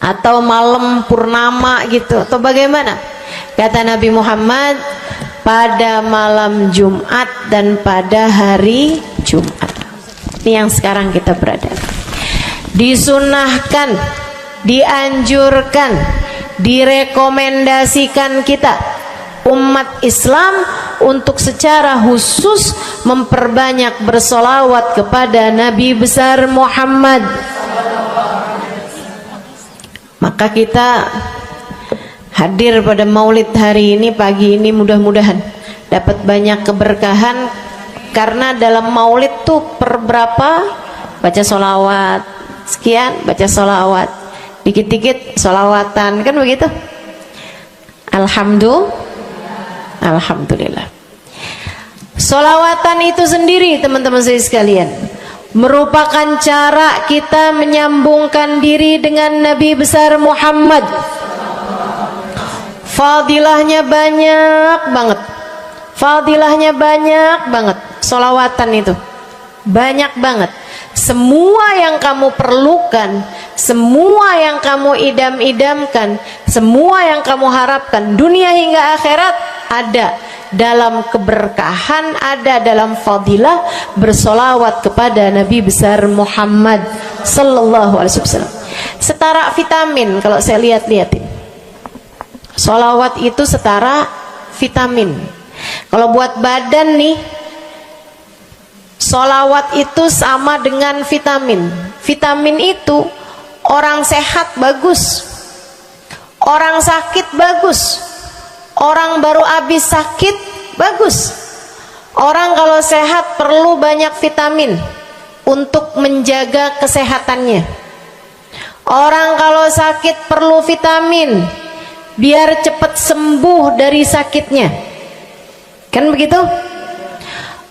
Atau malam purnama gitu? Atau bagaimana? Kata Nabi Muhammad, pada malam Jumat dan pada hari Jumat. Ini yang sekarang kita berada. Disunahkan, dianjurkan, direkomendasikan kita umat Islam untuk secara khusus memperbanyak bersolawat kepada Nabi besar Muhammad. Maka kita hadir pada maulid hari ini, pagi ini, mudah-mudahan dapat banyak keberkahan. Karena dalam maulid tuh per berapa baca solawat, sekian baca solawat, dikit-dikit solawatan, kan begitu. Alhamdulillah. Solawatan itu sendiri teman-teman saya sekalian merupakan cara kita menyambungkan diri dengan Nabi besar Muhammad. Fadilahnya banyak banget. Fadilahnya banyak banget. Solawatan itu banyak banget. Semua yang kamu perlukan, semua yang kamu idam-idamkan, semua yang kamu harapkan, dunia hingga akhirat ada dalam keberkahan, ada dalam fadilah bersolawat kepada Nabi besar Muhammad sallallahu alaihi wasallam. Setara vitamin kalau saya lihat-lihatin. Solawat itu setara vitamin. Kalau buat badan nih, solawat itu sama dengan vitamin. Vitamin itu orang sehat bagus, orang sakit bagus, orang baru habis sakit bagus. Orang kalau sehat perlu banyak vitamin untuk menjaga kesehatannya. Orang kalau sakit perlu vitamin biar cepat sembuh dari sakitnya, kan begitu?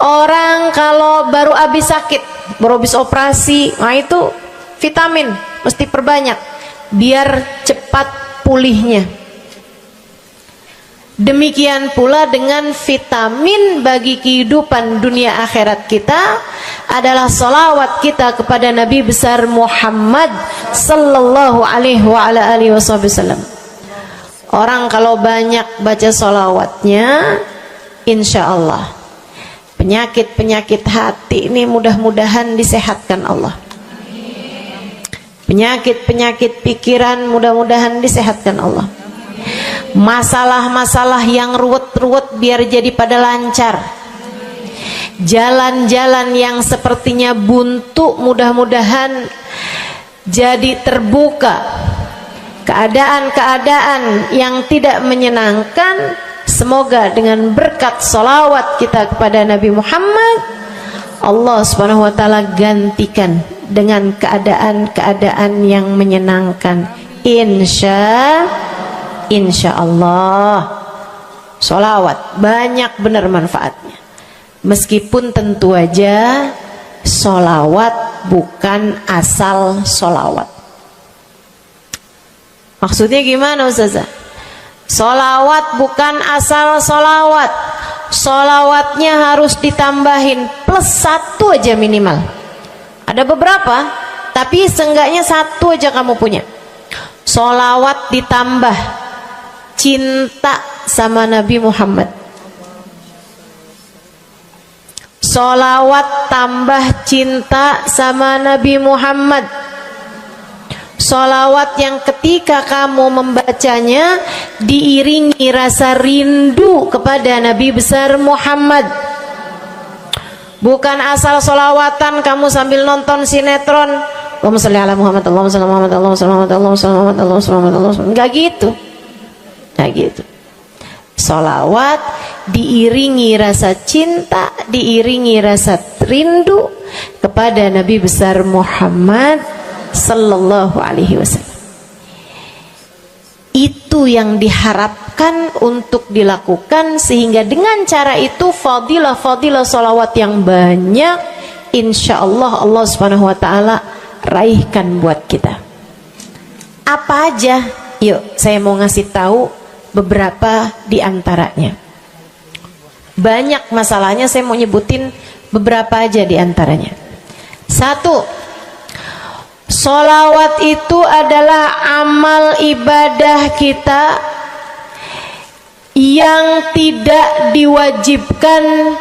Orang kalau baru habis sakit, baru habis operasi, nah itu vitamin mesti perbanyak biar cepat pulihnya. Demikian pula dengan vitamin bagi kehidupan dunia akhirat kita adalah salawat kita kepada Nabi besar Muhammad sallallahu alaihi wasallam. Orang kalau banyak baca salawatnya, insya Allah penyakit-penyakit hati ini mudah-mudahan disehatkan Allah. Penyakit-penyakit pikiran mudah-mudahan disehatkan Allah. Masalah-masalah yang ruwet-ruwet biar jadi pada lancar. Jalan-jalan yang sepertinya buntu mudah-mudahan jadi terbuka. Keadaan-keadaan yang tidak menyenangkan, semoga dengan berkat salawat kita kepada Nabi Muhammad, Allah subhanahu wa ta'ala gantikan dengan keadaan-keadaan yang menyenangkan. Insya Allah. Sholawat banyak benar manfaatnya. Meskipun tentu aja sholawat bukan asal sholawat. Maksudnya gimana Ustazah? Sholawat bukan asal sholawat. Sholawatnya harus ditambahin plus 1 aja minimal. Ada beberapa, tapi seenggaknya 1 aja kamu punya. Sholawat ditambah cinta sama Nabi Muhammad. Sholawat tambah cinta sama Nabi Muhammad. Sholawat yang ketika kamu membacanya diiringi rasa rindu kepada Nabi besar Muhammad. Bukan asal sholawatan kamu sambil nonton sinetron, Allahumma sholli ala Muhammad, Allahumma sholli ala Muhammad, Allahumma sholli ala Muhammad, Allahumma sholli ala Muhammad, Allahumma sholli ala Muhammad. Enggak gitu. Enggak gitu. Sholawat diiringi rasa cinta, diiringi rasa rindu kepada Nabi besar Muhammad sallallahu alaihi wasallam. Itu yang diharapkan untuk dilakukan, sehingga dengan cara itu fadilah-fadilah sholawat yang banyak insya Allah Allah subhanahu wa ta'ala raihkan buat kita. Apa aja? Yuk saya mau ngasih tahu beberapa di antaranya. Banyak masalahnya, saya mau nyebutin beberapa aja di antaranya. 1. Sholawat itu adalah amal ibadah kita yang tidak diwajibkan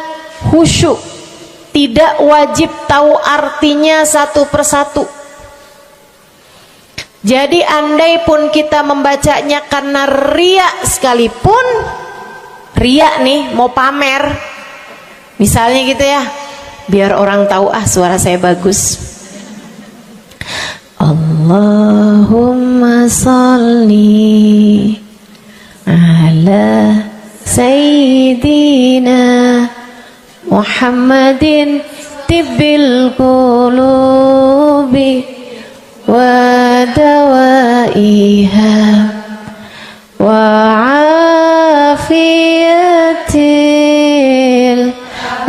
khusyuk, tidak wajib tahu artinya satu persatu. Jadi andai pun kita membacanya karena riya sekalipun, riya nih mau pamer, misalnya gitu ya, biar orang tahu suara saya bagus. Allahumma salli ala Sayyidina Muhammadin tibbil qulubi wa dawaiha wa afiyatil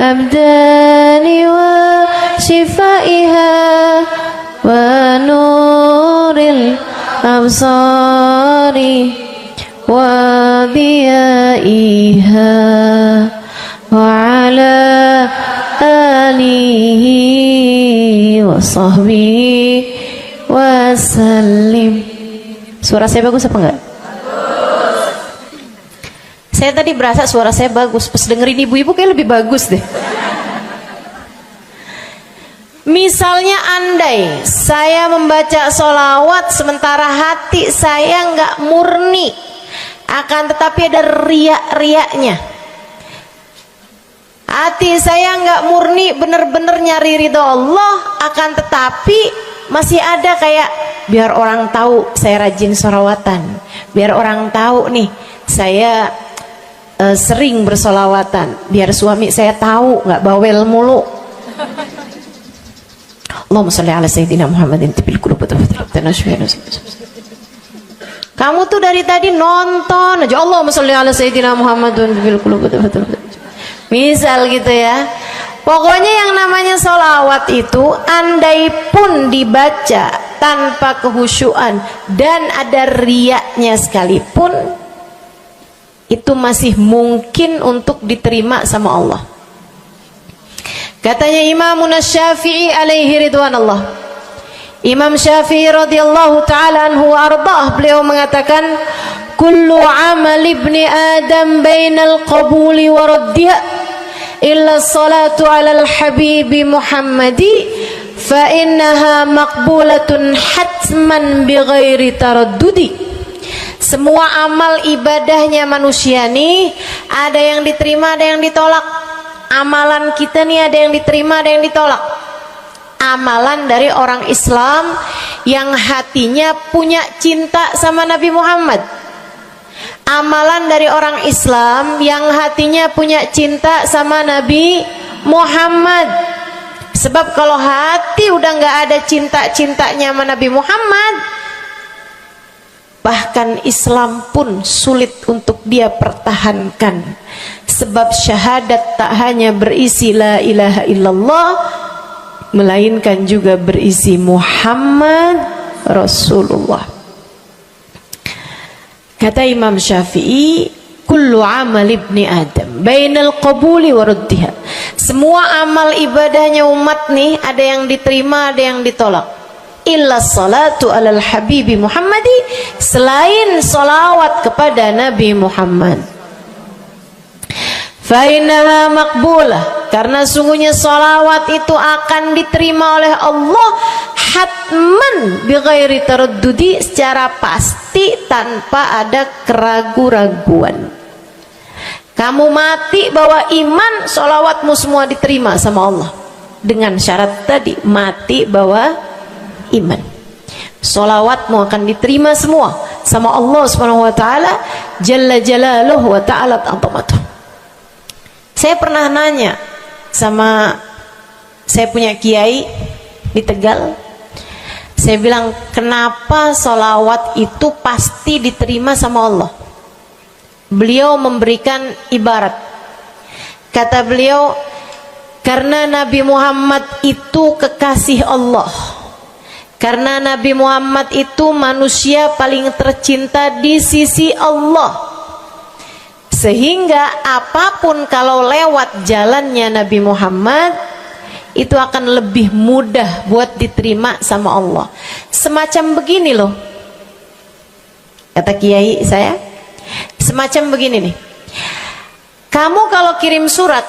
abdani wa shifaiha wa nuril absari wa diyaiha wa ala alihi wa sahbihi wa sallim. Suara saya bagus apa enggak? Bagus. Saya tadi berasa suara saya bagus, pas dengerin ibu-ibu kayak lebih bagus deh. Misalnya andai saya membaca sholawat sementara hati saya nggak murni, akan tetapi ada riak-riaknya. Hati saya nggak murni bener-bener nyari ridho Allah, akan tetapi masih ada kayak biar orang tahu saya rajin sholawatan, biar orang tahu nih saya sering bersolawatan, biar suami saya tahu nggak bawel mulu. Allahumma sholli ala Sayyidina Muhammadin tibil qulubi. Kamu tuh dari tadi nonton aja Allahumma sholli ala Sayyidina Muhammadin tibil qulubi. Misal gitu ya, Pokoknya yang namanya sholawat itu andai pun dibaca tanpa kehusyuan dan ada riaknya sekalipun, itu masih mungkin untuk diterima sama Allah. Katanya Imam Syafi'i alaihi ridwanullah, Imam Syafi'i radhiyallahu ta'ala anhu wa ardhah, beliau mengatakan, kullu amal ibni adam bainal qabuli wa raddiha illa salatu ala al-habibi Muhammadi fa innaha maqbulatun hatman bighairi taraddudi. Semua amal ibadahnya manusia nih ada yang diterima, ada yang ditolak. Amalan kita nih ada yang diterima, ada yang ditolak. Amalan dari orang Islam yang hatinya punya cinta sama Nabi Muhammad. Amalan dari orang Islam yang hatinya punya cinta sama Nabi Muhammad. Sebab kalau hati udah nggak ada cinta-cintanya sama Nabi Muhammad, bahkan Islam pun sulit untuk dia pertahankan. Sebab syahadat tak hanya berisi la ilaha illallah, melainkan juga berisi Muhammad Rasulullah. Kata Imam Syafi'i, kullu amal ibni adam bainal qabuli wa raddiha. Semua amal ibadahnya umat nih ada yang diterima, ada yang ditolak. Illa salatu alal habibi Muhammadi, selain salawat kepada Nabi Muhammad. Fa innaha maqbulah, karena sungguhnya salawat itu akan diterima oleh Allah hatman bighairi taraddudi, secara pasti tanpa ada keraguan-raguan. Kamu mati bawa iman, salawatmu semua diterima sama Allah. Dengan syarat tadi, mati bawa iman, salawatmu akan diterima semua sama Allah Subhanahu wa taala jalla jalaluhu wa ta'ala azamatuh. Saya pernah nanya sama saya punya kiai di Tegal. Saya bilang, kenapa sholawat itu pasti diterima sama Allah? Beliau memberikan ibarat. Kata beliau, karena Nabi Muhammad itu kekasih Allah. Karena Nabi Muhammad itu manusia paling tercinta di sisi Allah. Sehingga apapun kalau lewat jalannya Nabi Muhammad, itu akan lebih mudah buat diterima sama Allah. Semacam begini loh, kata kiai saya, semacam begini nih. Kamu kalau kirim surat,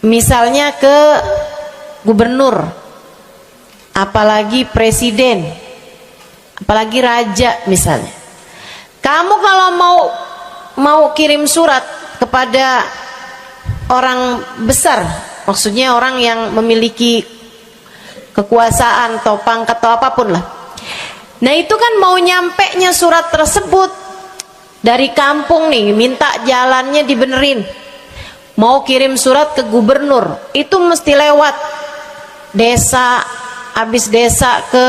misalnya ke gubernur, apalagi presiden, apalagi raja misalnya, kamu kalau mau kirim surat kepada orang besar, maksudnya orang yang memiliki kekuasaan atau pangkat atau apapun lah. Nah itu kan mau nyampe nya surat tersebut dari kampung nih, minta jalannya dibenerin, mau kirim surat ke gubernur, itu mesti lewat desa, habis desa ke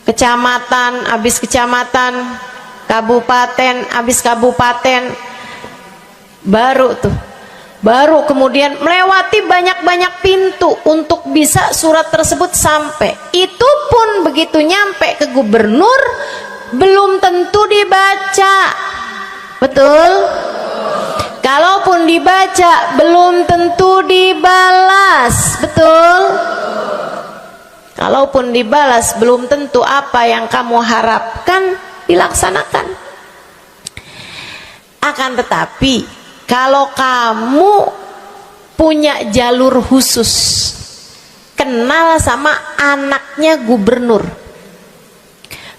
kecamatan, habis kecamatan, kabupaten, habis kabupaten, baru kemudian melewati banyak-banyak pintu untuk bisa surat tersebut sampai. Itu pun begitu nyampe ke gubernur belum tentu dibaca. Betul? Kalaupun dibaca belum tentu dibalas. Betul? Kalaupun dibalas belum tentu apa yang kamu harapkan dilaksanakan. Akan tetapi kalau kamu punya jalur khusus, kenal sama anaknya gubernur,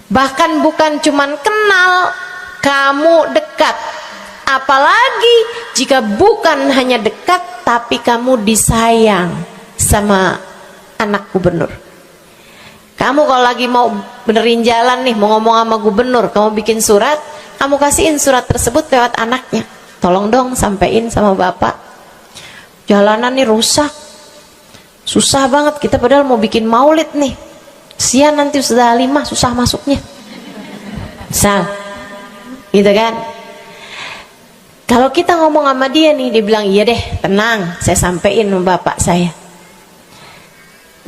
bahkan bukan cuman kenal, kamu dekat, apalagi jika bukan hanya dekat tapi kamu disayang sama anak gubernur. Kamu kalau lagi mau benerin jalan nih, mau ngomong sama gubernur, kamu bikin surat, kamu kasihin surat tersebut lewat anaknya. Tolong dong sampein sama bapak, jalanan nih rusak, susah banget, kita padahal mau bikin maulid nih, sian nanti sudah 5 susah masuknya. Misal gitu kan. Kalau kita ngomong sama dia nih, dia bilang iya deh, tenang, saya sampein sama bapak saya.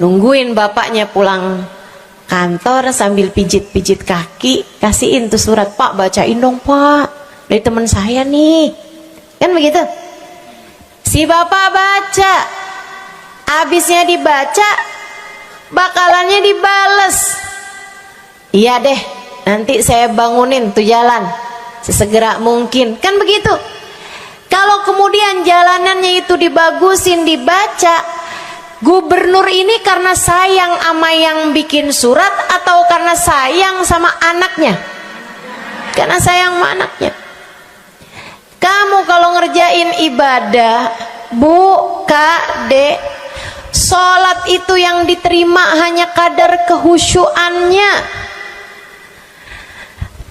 Nungguin bapaknya pulang kantor sambil pijit-pijit kaki, kasihin tuh surat, Pak bacain dong Pak, dari teman saya nih, kan begitu. Si bapak baca, abisnya dibaca, bakalannya dibales, iya deh, nanti saya bangunin tuh jalan sesegera mungkin, kan begitu. Kalau kemudian jalanannya itu dibagusin, dibaca, gubernur ini karena sayang sama yang bikin surat atau karena sayang sama anaknya? Karena sayang sama anaknya. Kamu kalau ngerjain ibadah, Bu, Kak, Dek, sholat itu yang diterima hanya kadar kehusyuannya.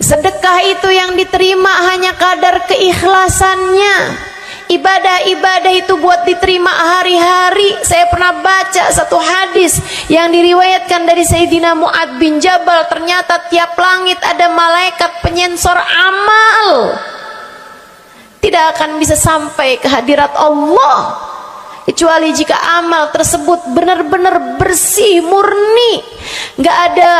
Sedekah itu yang diterima hanya kadar keikhlasannya. Ibadah-ibadah itu buat diterima hari-hari. Saya pernah baca satu hadis yang diriwayatkan dari Sayyidina Mu'ad bin Jabal. Ternyata tiap langit ada malaikat penyensor amal, tidak akan bisa sampai ke hadirat Allah kecuali jika amal tersebut benar-benar bersih, murni, nggak ada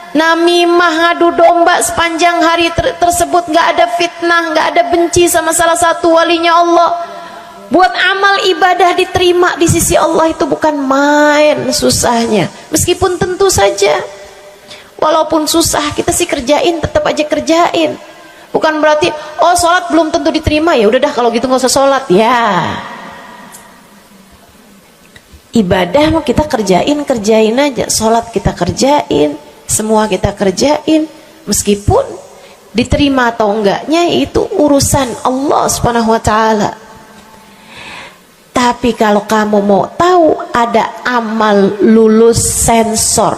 namimah, ngadu domba sepanjang hari tersebut, nggak ada fitnah, nggak ada benci sama salah satu walinya Allah. Buat amal ibadah diterima di sisi Allah itu bukan main susahnya. Meskipun tentu saja walaupun susah, kita sih kerjain, tetap aja kerjain. Bukan berarti oh sholat belum tentu diterima, ya udah dah kalau gitu nggak usah sholat. Ya, ibadah mau kita kerjain aja. Sholat kita kerjain, semua kita kerjain, meskipun diterima atau enggaknya itu urusan Allah Subhanahu wa taala. Tapi kalau kamu mau tahu, ada amal lulus sensor,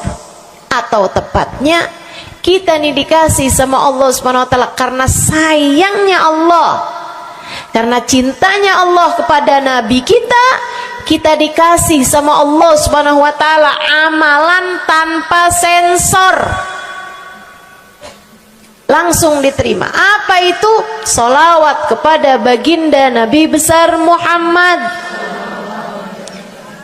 atau tepatnya kita nih dikasih sama Allah Subhanahu wa taala karena sayangnya Allah, karena cintanya Allah kepada nabi kita, kita dikasih sama Allah Subhanahu wa taala amalan tanpa sensor, langsung diterima. Apa itu? Sholawat kepada baginda Nabi besar Muhammad.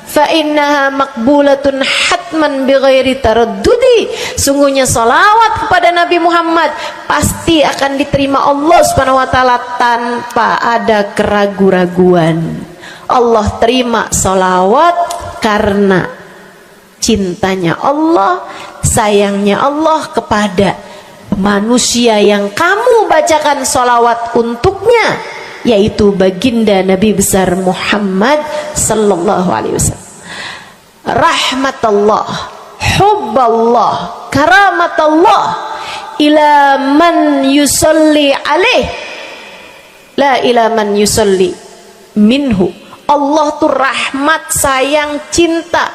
Fa innaha maqbulatun hatman bighairi taraddudi. Sungguhnya sholawat kepada Nabi Muhammad pasti akan diterima Allah Subhanahu wa taala tanpa ada keraguan-raguan. Allah terima sholawat karena cintanya Allah, sayangnya Allah kepada manusia yang kamu bacakan sholawat untuknya, yaitu baginda Nabi besar Muhammad sallallahu alaihi wasallam. Rahmatullah, hubballah, karamatullah ila man yusalli alaih, la ila man yusalli minhu. Allah tuh rahmat, sayang, cinta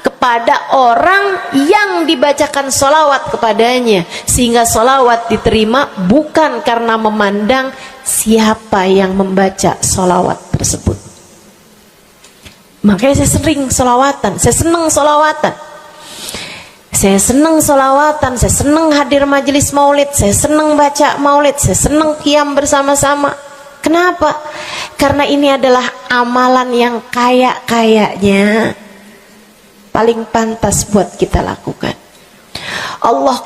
kepada orang yang dibacakan sholawat kepadanya, sehingga sholawat diterima bukan karena memandang siapa yang membaca sholawat tersebut. Makanya saya sering sholawatan, saya senang sholawatan, saya senang sholawatan, saya senang hadir majelis maulid, saya senang baca maulid, saya senang qiyam bersama-sama. Kenapa? Karena ini adalah amalan yang kayaknya paling pantas buat kita lakukan. Allah